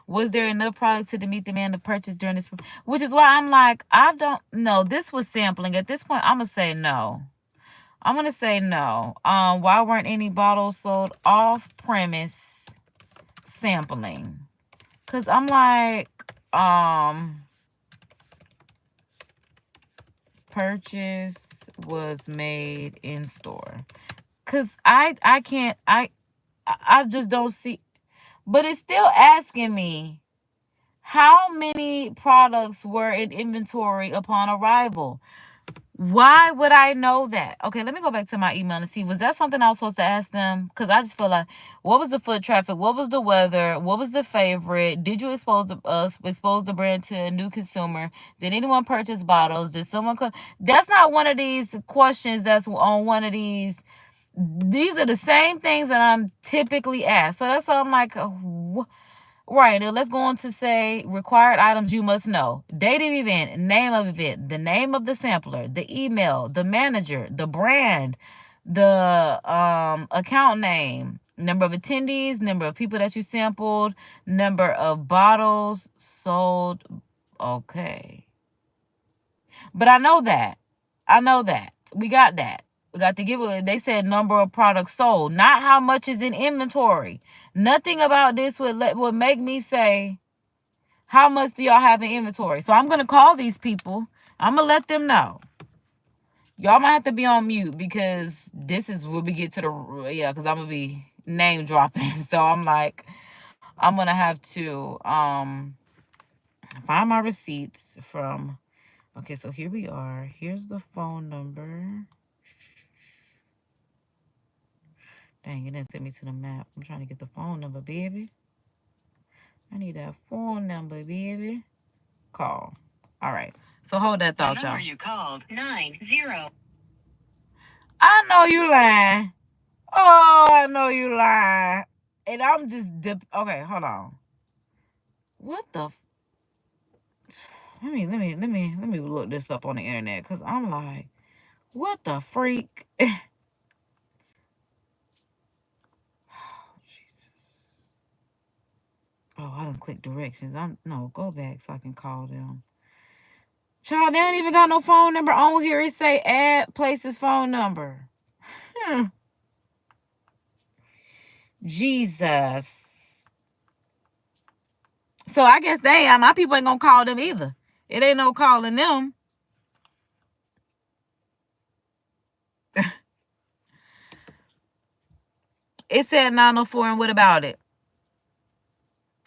Was there enough product to meet demand of purchase during this? Which is why I'm like, I don't know. This was sampling. At this point, I'm gonna say no. I'm gonna say no. Why weren't any bottles sold off premise sampling? Cause I'm like, purchase was made in store. Cause I can't I just don't see. But it's still asking me how many products were in inventory upon arrival. Why would I know that? Okay, let me go back to my email and see. Was that something I was supposed to ask them? Because I just feel like, what was the foot traffic? What was the weather? What was the favorite? Did you expose the brand to a new consumer? Did anyone purchase bottles? Did someone come? That's not one of these questions that's on one of these. These are the same things that I'm typically asked. So that's why I'm like, right. And let's go on to say required items you must know. Date of event, name of event, the name of the sampler, the email, the manager, the brand, the account name, number of attendees, number of people that you sampled, number of bottles sold. Okay. But I know that. We got that. We got the giveaway. They said number of products sold, not how much is in inventory. Nothing about this would make me say, how much do y'all have in inventory? So I'm going to call these people. I'm going to let them know. Y'all might have to be on mute because this is where we get to because I'm going to be name dropping. So I'm like, I'm going to have to find my receipts from... Okay, so here we are. Here's the phone number. Dang, it didn't take me to the map. I'm trying to get the phone number, baby. I need that phone number, baby. Call. All right. So hold that thought, y'all. The number you called, 90. I know you lying. Oh, I know you lying. And I'm just okay, hold on. What the... Let me look this up on the internet because I'm like, what the freak? Oh, Jesus. Oh, I done click directions. No, go back so I can call them. Child, they don't even got no phone number on here. It say add place's phone number. Jesus. So I guess my people ain't gonna call them either. It ain't no calling them. It said 904 and what about it?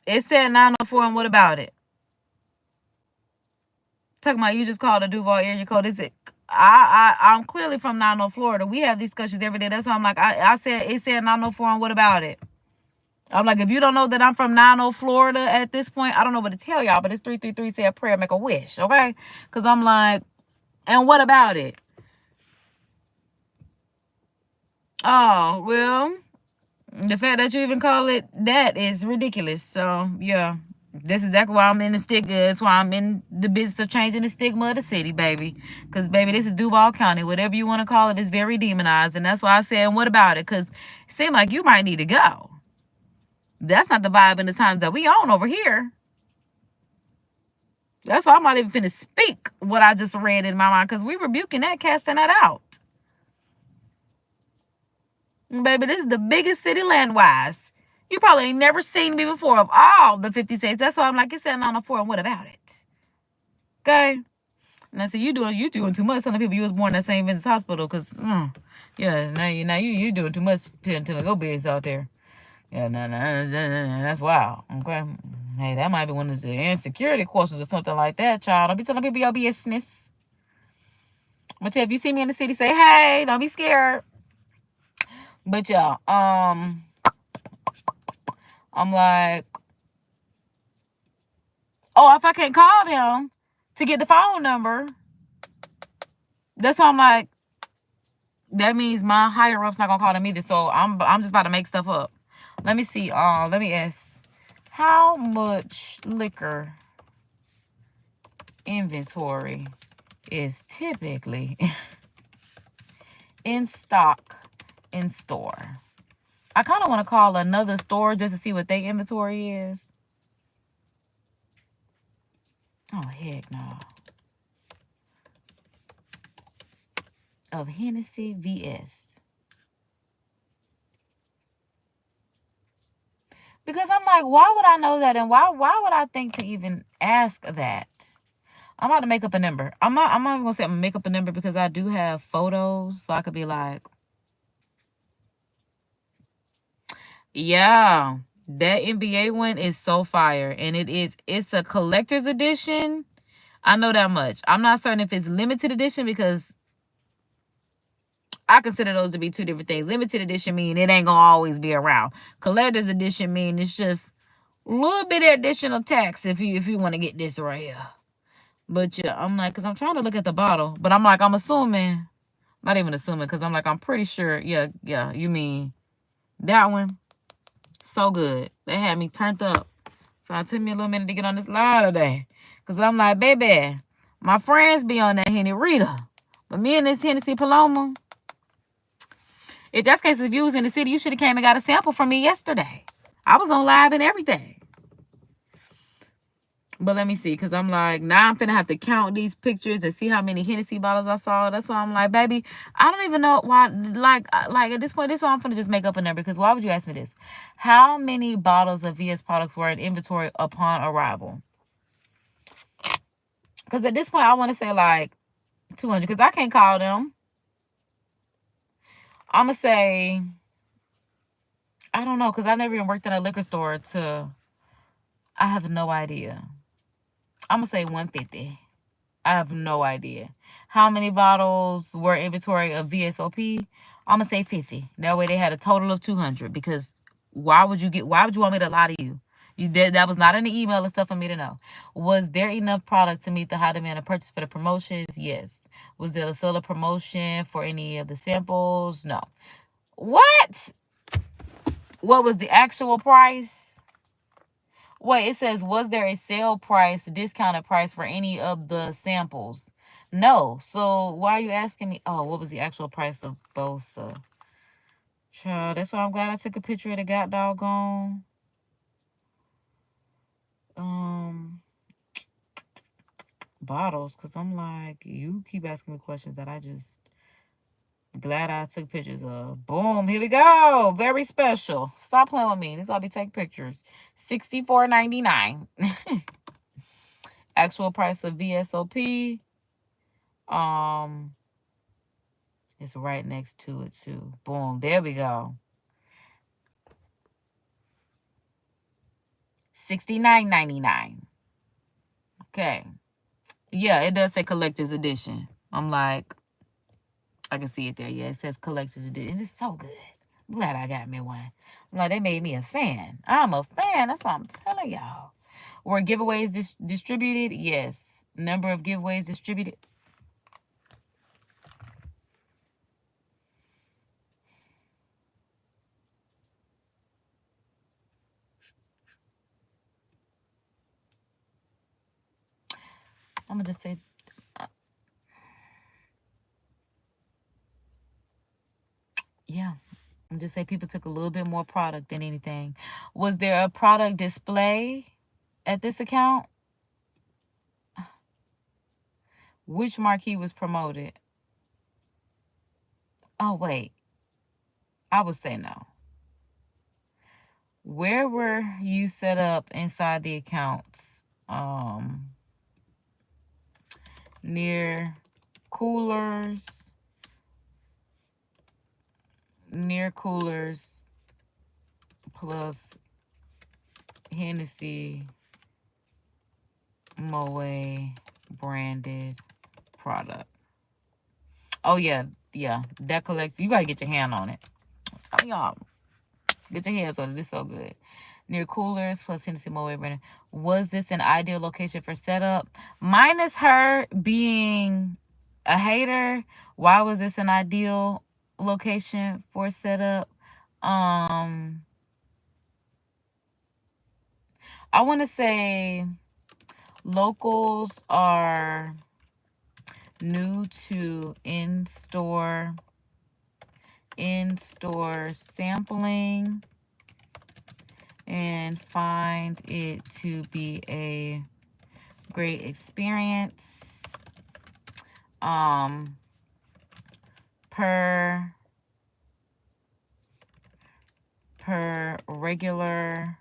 It said 904 and what about it? Talking about you just called a Duval area code. Is it? I'm clearly from 904 Florida. We have these discussions every day. That's why I'm like, I said, it said 904, and what about it? I'm like, if you don't know that I'm from 90 Florida at this point, I don't know what to tell y'all, but it's 333, say a prayer, make a wish, okay? Because I'm like, and what about it? Oh, well, the fact that you even call it that is ridiculous. So, yeah. This is exactly why I'm in the stigma. That's why I'm in the business of changing the stigma of the city, baby. Because, baby, this is Duval County. Whatever you want to call it is very demonized. And that's why I said, and what about it? Because it seemed like you might need to go. That's not the vibe in the times that we on over here. That's why I'm not even finna speak what I just read in my mind. Because we rebuking that, casting that out. Baby, this is the biggest city land-wise. You probably ain't never seen me before of all the 50 states. That's why I'm like, it's at 904, and what about it? Okay? And I said, you doing too much. Some of the people you was born at St. Vincent's Hospital, because, yeah, now you doing too much until the go bigs out there. Yeah, no, that's wild. Okay? Hey, that might be one of the insecurity courses or something like that, child. Don't be telling people your business. But yeah, if you see me in the city, say, hey, don't be scared. But yeah, I'm like, oh, if I can't call them to get the phone number, that's why I'm like, that means my higher up's not gonna call them either. So I'm just about to make stuff up. Let me see. Let me ask, how much liquor inventory is typically in stock in store? I kind of want to call another store just to see what their inventory is. Oh, heck no. Of Hennessy VS. Because I'm like, why would I know that? And why would I think to even ask that? I'm about to make up a number. I'm not even going to say I'm going to make up a number because I do have photos. So I could be like, yeah, that NBA one is so fire. And it's a collector's edition. I know that much. I'm not certain if it's limited edition because I consider those to be two different things. Limited edition mean it ain't gonna always be around. Collector's edition mean it's just a little bit of additional tax if you want to get this right here. But yeah, I'm like, because I'm trying to look at the bottle. But I'm like, I'm assuming, not even assuming, because I'm like, I'm pretty sure, yeah, you mean that one. So good. They had me turned up. So it took me a little minute to get on this line today. Because I'm like, baby, my friends be on that Henny Rita. But me and this Hennessy Paloma, if that's the case, if you was in the city, you should have came and got a sample from me yesterday. I was on live and everything. But let me see, because I'm like, now I'm finna have to count these pictures and see how many Hennessy bottles I saw. That's why I'm like, baby, I don't even know why, like at this point, this is why I'm finna just make up a number, because why would you ask me this? How many bottles of VS products were in inventory upon arrival? Because at this point, I want to say like 200, because I can't call them. I'm going to say, I don't know, because I never even worked in a liquor store I have no idea. I'm going to say 150. I have no idea. How many bottles were inventory of VSOP? I'm going to say 50. That way they had a total of 200, because why would you want me to lie to you? That was not in the email and stuff for me to know. Was there enough product to meet the high demand of purchase for the promotions? Yes. Was there a solar promotion for any of the samples? No. What? What was the actual price? Wait, it says, was there a sale price, discounted price for any of the samples? No. So why are you asking me? Oh, what was the actual price of both? Child, that's why I'm glad I took a picture of the god doggone bottles, because I'm like, you keep asking me questions that I just glad I took pictures of. Boom, here we go. Very special. Stop playing with me. This I'll be taking pictures. $64.99. Actual price of VSOP. It's right next to it too. Boom, there we go. $69.99. Okay. Yeah, it does say collector's edition. I'm like, I can see it there. Yeah, it says collector's edition. And it's so good. I'm glad I got me one. I'm like, they made me a fan. I'm a fan. That's what I'm telling y'all. Were giveaways distributed? Yes. Number of giveaways distributed? I'm going to just say, yeah. I'm just say people took a little bit more product than anything. Was there a product display at this account? Which marquee was promoted? Oh, wait. I would say no. Where were you set up inside the accounts? Near coolers. Near coolers plus Hennessy Moe branded product. Oh yeah, that collects. You gotta get your hand on it. I'm telling y'all, get your hands on it. It's so good. Near coolers plus Hennessy Moe branded. Was this an ideal location for setup? Minus her being a hater, why was this an ideal location for setup? I want to say locals are new to in-store sampling and find it to be a great experience. Per regular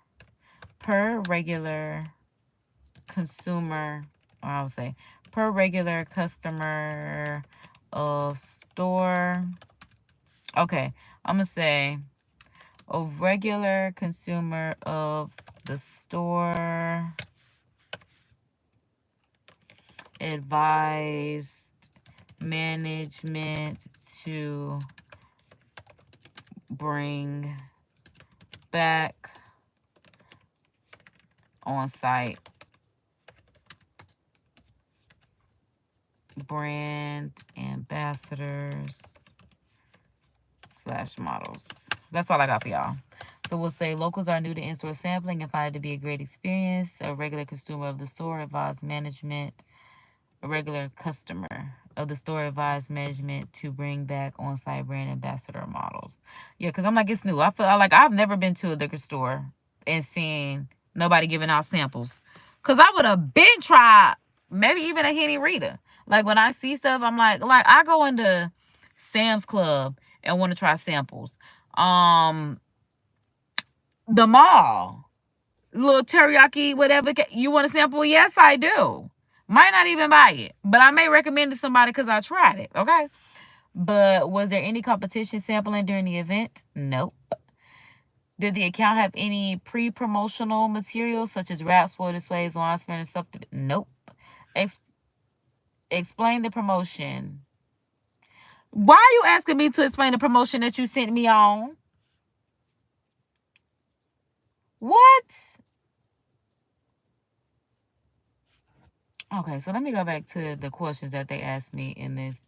consumer, or I would say per regular customer of store. Okay, I'm gonna say a regular consumer of the store advised management to bring back on-site brand ambassadors / models. That's all I got for y'all. So we'll say locals are new to in-store sampling and find it to be a great experience. A regular consumer of the store advised management. A regular customer of the store advised management to bring back on-site brand ambassador models. Yeah, because I'm like, it's new. I feel like I've never been to a liquor store and seen nobody giving out samples. Because I would have been tried, maybe even a Henny Rita. Like, when I see stuff, I'm like I go into Sam's Club and want to try samples. The mall, little teriyaki, whatever. You want a sample? Yes, I do. Might not even buy it, but I may recommend it to somebody because I tried it, okay? But was there any competition sampling during the event? Nope. Did the account have any pre-promotional material such as wraps, floor displays, announcement, and stuff? Nope. Explain the promotion. Why are you asking me to explain the promotion that you sent me on? What? Okay, so let me go back to the questions that they asked me in this.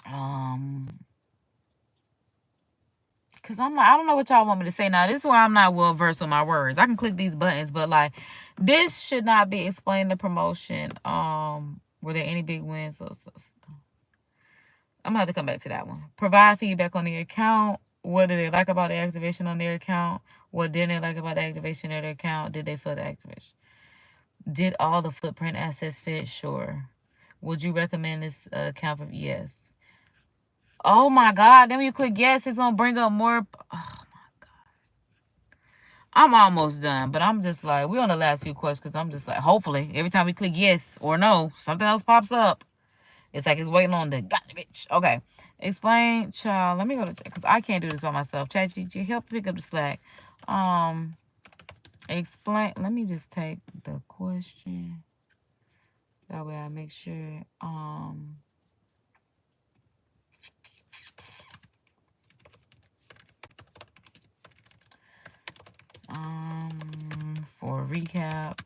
Because I'm like, I don't know what y'all want me to say now. This is where I'm not well versed on my words. I can click these buttons, but like, this should not be explaining the promotion. Were there any big wins? So I'm gonna have to come back to that one. Provide feedback on the account. What did they like about the activation on their account? What didn't they like about the activation of their account? Did they feel the activation? Did all the footprint assets fit? Sure. Would you recommend this account for? Yes. Oh my God. Then when you click yes, it's gonna bring up more. Oh my God. I'm almost done, but I'm just like, we're on the last few questions because I'm just like, hopefully, every time we click yes or no, something else pops up. It's like it's waiting on the gotcha, bitch. Okay. Explain, child. Let me go to because I can't do this by myself. ChatGPT, help pick up the slack. Explain. Let me just take the question. That way I make sure for a recap.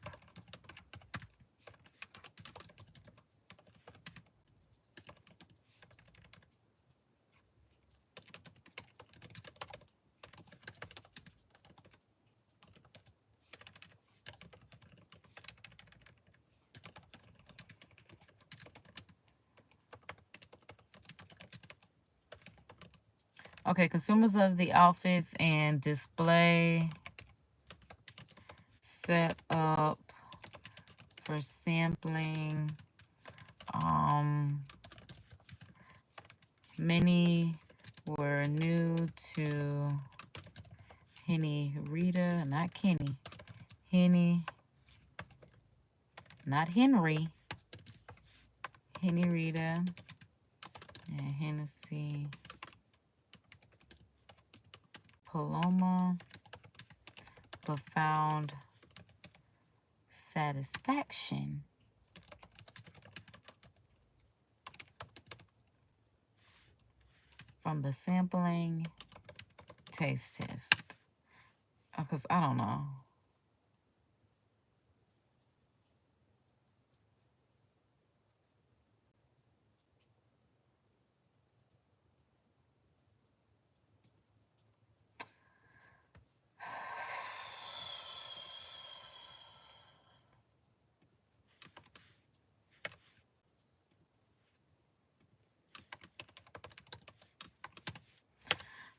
Okay, consumers of the outfits and display set up for sampling. Many were new to Henny Rita, not Kenny. Henny, not Henry. Henny Rita and Hennessy Paloma, but found satisfaction from the sampling taste test. Because I don't know.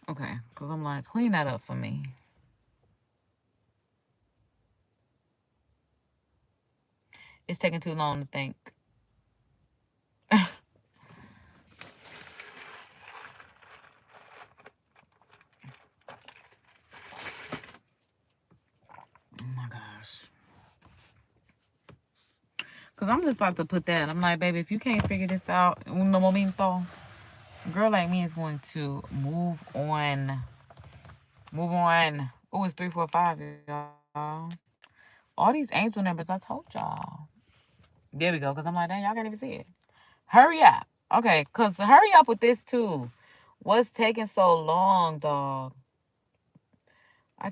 Okay, because I'm like, clean that up for me. It's taking too long to think. Oh my gosh. Because I'm just about to put that. I'm like, baby, if you can't figure this out, un momento, a girl like me is going to move on. Move on. Oh, it's 345, y'all. All these angel numbers, I told y'all. There we go. Because I'm like, dang, y'all can't even see it. Hurry up. Okay, because hurry up with this, too. What's taking so long, dog? I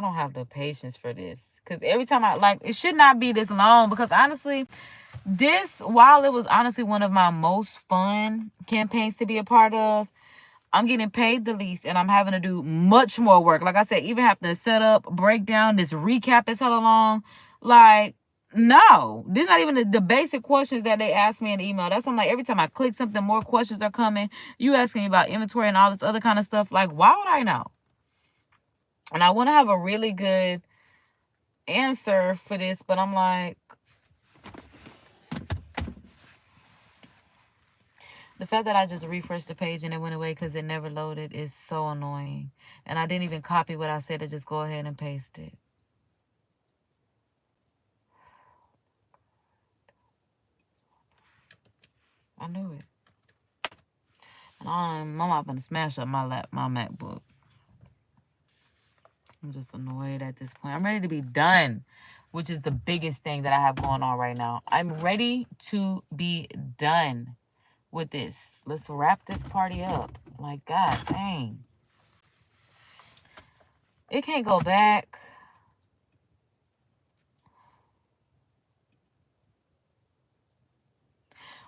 don't have the patience for this. Because every time it should not be this long. Because honestly, while it was honestly one of my most fun campaigns to be a part of, I'm getting paid the least and I'm having to do much more work. Like I said, even have to set up, break down, this recap is hella long. Like, no, this is not even the basic questions that they ask me in the email. That's why I'm like, every time I click something, more questions are coming. You asking me about inventory and all this other kind of stuff. Like, why would I know? And I want to have a really good answer for this, but I'm like, the fact that I just refreshed the page and it went away because it never loaded is so annoying. And I didn't even copy what I said to just go ahead and paste it. I knew it. And I'm not going to smash up my MacBook. I'm just annoyed at this point. I'm ready to be done, which is the biggest thing that I have going on right now. I'm ready to be done with this. Let's wrap this party up. Like, God dang. It can't go back.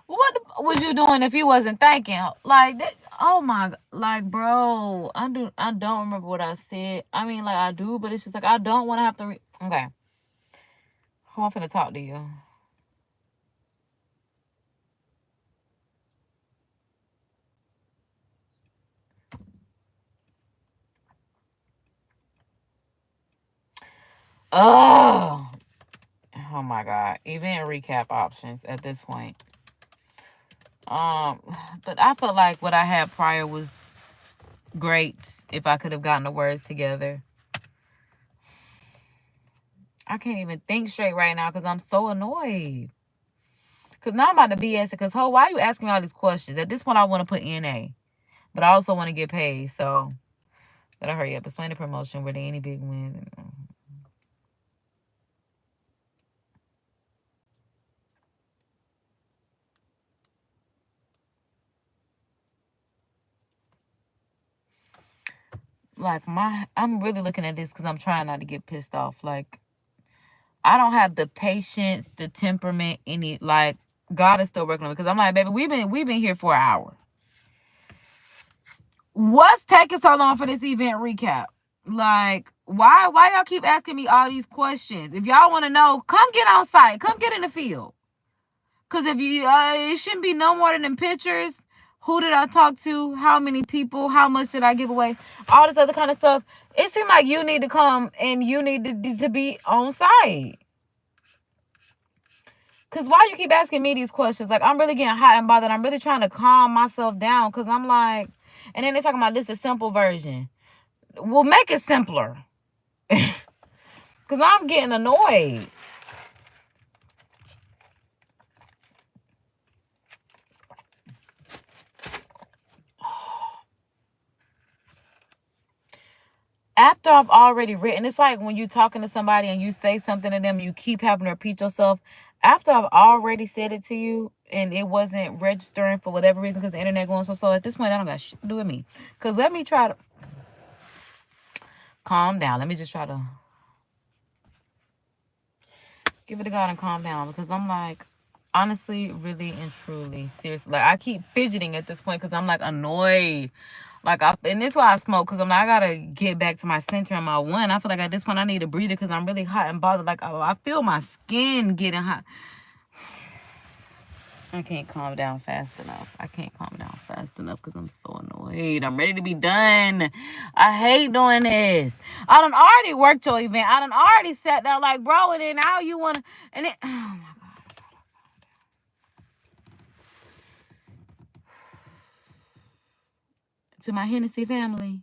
What was you doing if you wasn't thinking? Like that, oh my, like, bro, I don't remember what I said. I mean, like, I do, but it's just like I don't want to have to okay. Who I'm finna talk to you? Oh my God. Event recap options at this point. But I felt like what I had prior was great if I could have gotten the words together. I can't even think straight right now because I'm so annoyed. Because now I'm about to BS it. Because, why are you asking me all these questions? At this point, I want to put NA. But I also want to get paid. So, gotta hurry up. Explain the promotion. Were there any big wins? like I'm really looking at this because I'm trying not to get pissed off. Like, I don't have the patience, the temperament, like, God is still working on me. Because I'm like, baby, we've been here for an hour. What's taking so long for this event recap? Like, why y'all keep asking me all these questions? If y'all want to know, come get on site. Come get in the field. Because if you, it shouldn't be no more than them pictures. Who did I talk to? How many people? How much did I give away? All this other kind of stuff. It seems like you need to come and you need to be on site. Because why you keep asking me these questions? Like, I'm really getting hot and bothered. I'm really trying to calm myself down. Because I'm like, and then they're talking about this is a simple version. Well, make it simpler. Because I'm getting annoyed. After I've already written, it's like when you're talking to somebody and you say something to them, you keep having to repeat yourself. After I've already said it to you and it wasn't registering for whatever reason because the internet going so at this point, I don't got shit to do with me. Because let me try to calm down. Let me just try to give it to God and calm down. Because I'm like, honestly, really and truly, seriously, like, I keep fidgeting at this point because I'm like annoyed. Like, and this is why I smoke, because I'm like, I gotta get back to my center and my one. I feel like at this point I need a breather because I'm really hot and bothered. Like, I feel my skin getting hot. I can't calm down fast enough. I can't calm down fast enough because I'm so annoyed. I'm ready to be done. I hate doing this. I done already worked your event. I done already sat down like, bro, and then now you want to, and it, oh my God. To my Hennessy family.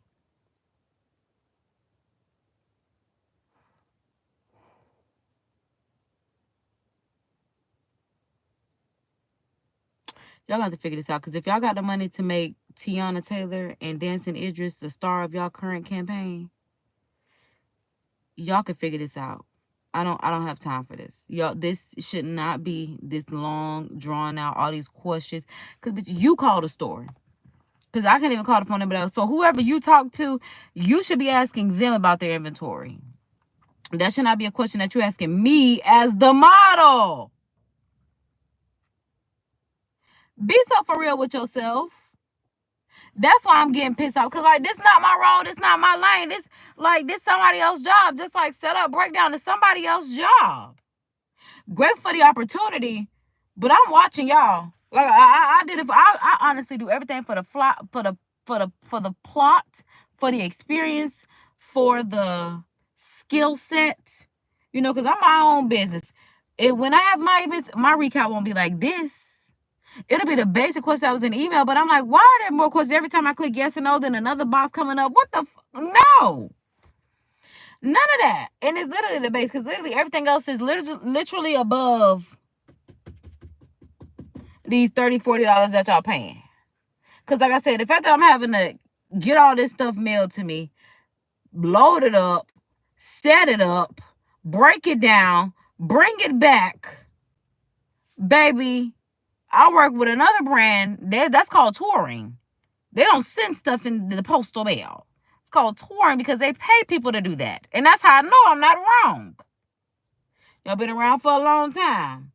Y'all got to figure this out. Because if y'all got the money to make Teyana Taylor and Damson Idris the star of y'all current campaign, y'all can figure this out. I don't have time for this. Y'all, this should not be this long, drawn out, all these questions. Because you call the store. Because I can't even call the phone number. So whoever you talk to, you should be asking them about their inventory. That should not be a question that you're asking me as the model. Be so for real with yourself. That's why I'm getting pissed off. Because, like, this not my role. This not my lane. This somebody else's job. Just like set up, breakdown is somebody else's job. Great for the opportunity, but I'm watching y'all. Like, I did it. I honestly do everything for the plot, for the experience, for the skill set. You know, because I'm my own business. When I have my business, my recap won't be like this. It'll be the basic question that was in the email, but I'm like, why are there more questions every time I click yes or no than another box coming up? What the no. None of that. And it's literally the base, because literally everything else is literally above these $30, $40 that y'all paying. Because like I said, the fact that I'm having to get all this stuff mailed to me, load it up, set it up, break it down, bring it back, baby, I work with another brand. That's called touring. They don't send stuff in the postal mail. It's called touring because they pay people to do that. And that's how I know I'm not wrong. Y'all been around for a long time.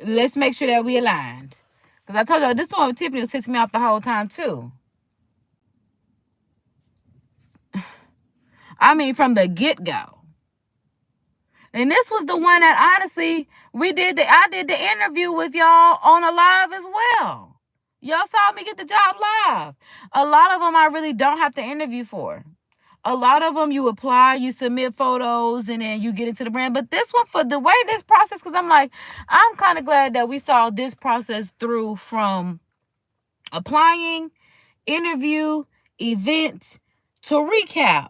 Let's make sure that we aligned. Because I told y'all, this one with Tiffany was pissing me off the whole time, too. I mean, from the get-go. And this was the one that, honestly, I did the interview with y'all on a live as well. Y'all saw me get the job live. A lot of them I really don't have to interview for. A lot of them you apply, you submit photos, and then you get into the brand. But this one, for the way this process, because I'm like, I'm kind of glad that we saw this process through from applying, interview, event, to recap.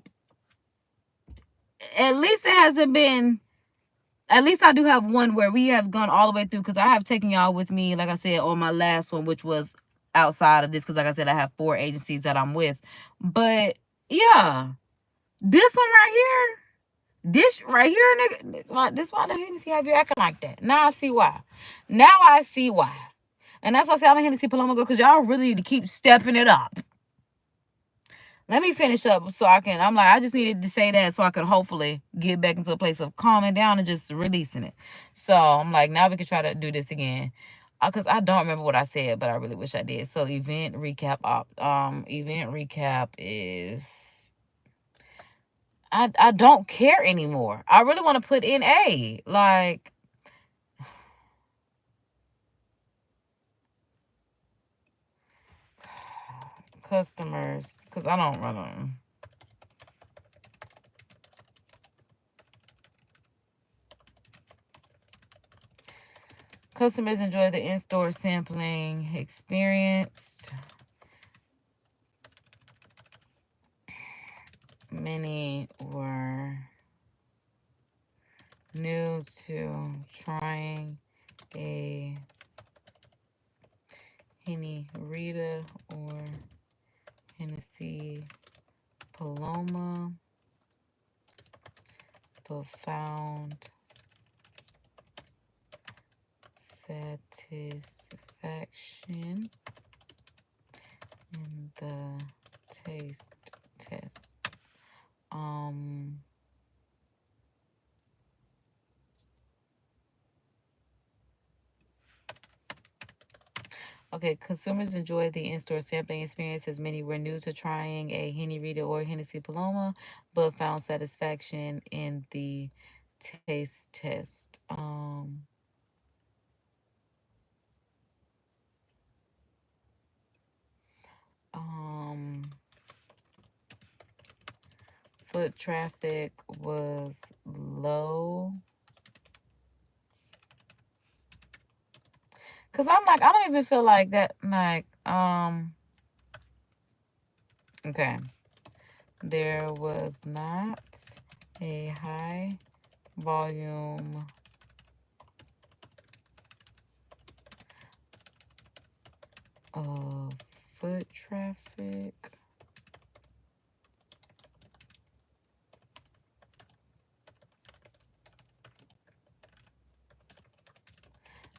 At least it hasn't been... At least I do have one where we have gone all the way through, because I have taken y'all with me, like I said, on my last one, which was outside of this, because like I said, I have 4 agencies that I'm with. But yeah, this one right here, nigga, this why the Hennessy have you acting like that. Now I see why. And that's why I say I'm a Hennessy Paloma girl, because y'all really need to keep stepping it up. Let me finish up so I can. I'm like, I just needed to say that so I could hopefully get back into a place of calming down and just releasing it. So I'm like, now we can try to do this again. Because I don't remember what I said, but I really wish I did. So event recap event recap is I don't care anymore. I really want to put in A. Like customers, because I don't run them. Customers enjoy the in-store sampling experience. Many were new to trying a Henny Rita or Hennessy Paloma, but found satisfaction in the taste test. Okay, consumers enjoy the in-store sampling experience as many were new to trying a Henny Rita or Hennessy Paloma, but found satisfaction in the taste test. Foot traffic was low. Cause I'm like, I don't even feel like that. Like, okay. There was not a high volume of foot traffic.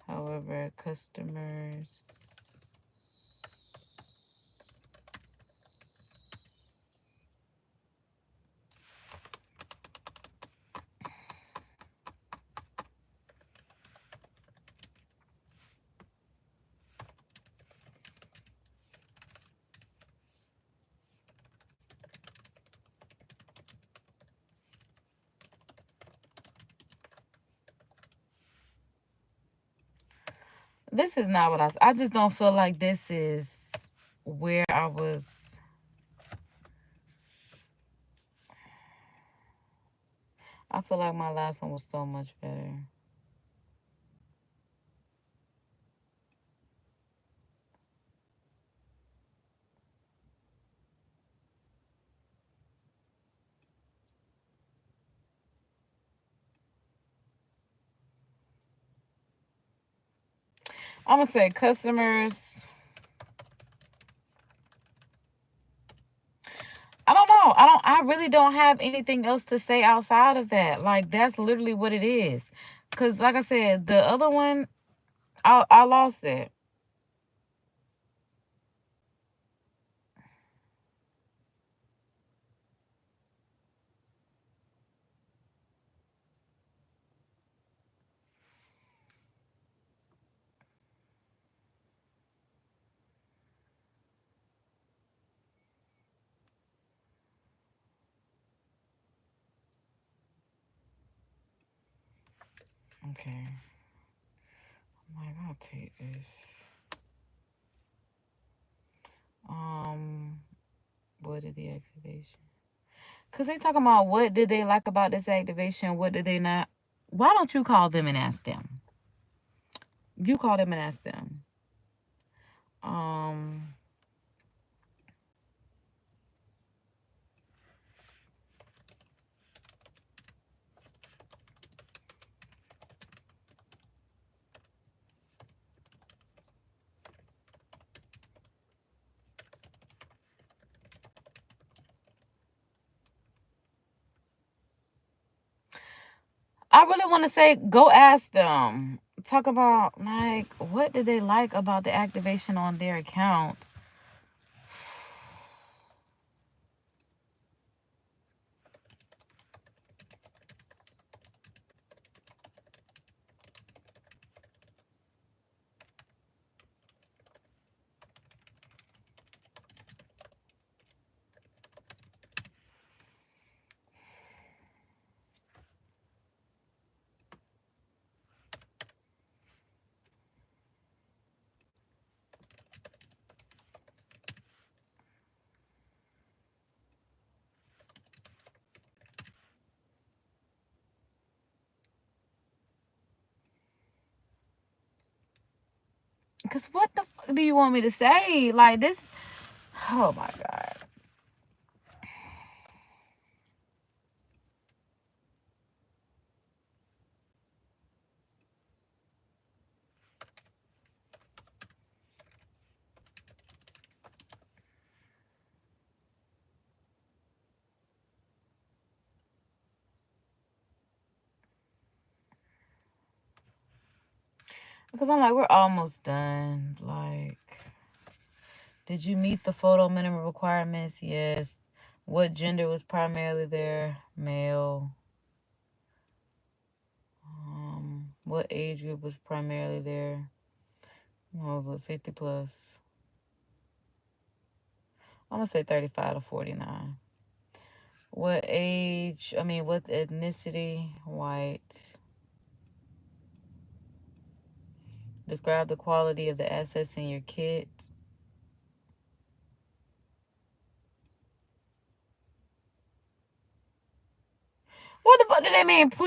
However, customers this is not what I just don't feel like this is where I was. I feel like my last one was so much better. I'm gonna say customers. I don't know. I really don't have anything else to say outside of that. Like that's literally what it is. Cause like I said, the other one, I lost it. Okay. I'm like, I'll take this. What did the activation? Cause they talking about what did they like about this activation? What did they not? Why don't you call them and ask them? You call them and ask them. I really want to say, go ask them. Talk about, like, what did they like about the activation on their account? Because what the fuck do you want me to say? Like this. Oh my God. Because I'm like, we're almost done. Like, did you meet the photo minimum requirements? Yes. What gender was primarily there? Male. What age group was primarily there? Was it 50 plus? I'm gonna say 35 to 49. What age? What ethnicity? White. Describe the quality of the assets in your kit. What the fuck do they mean?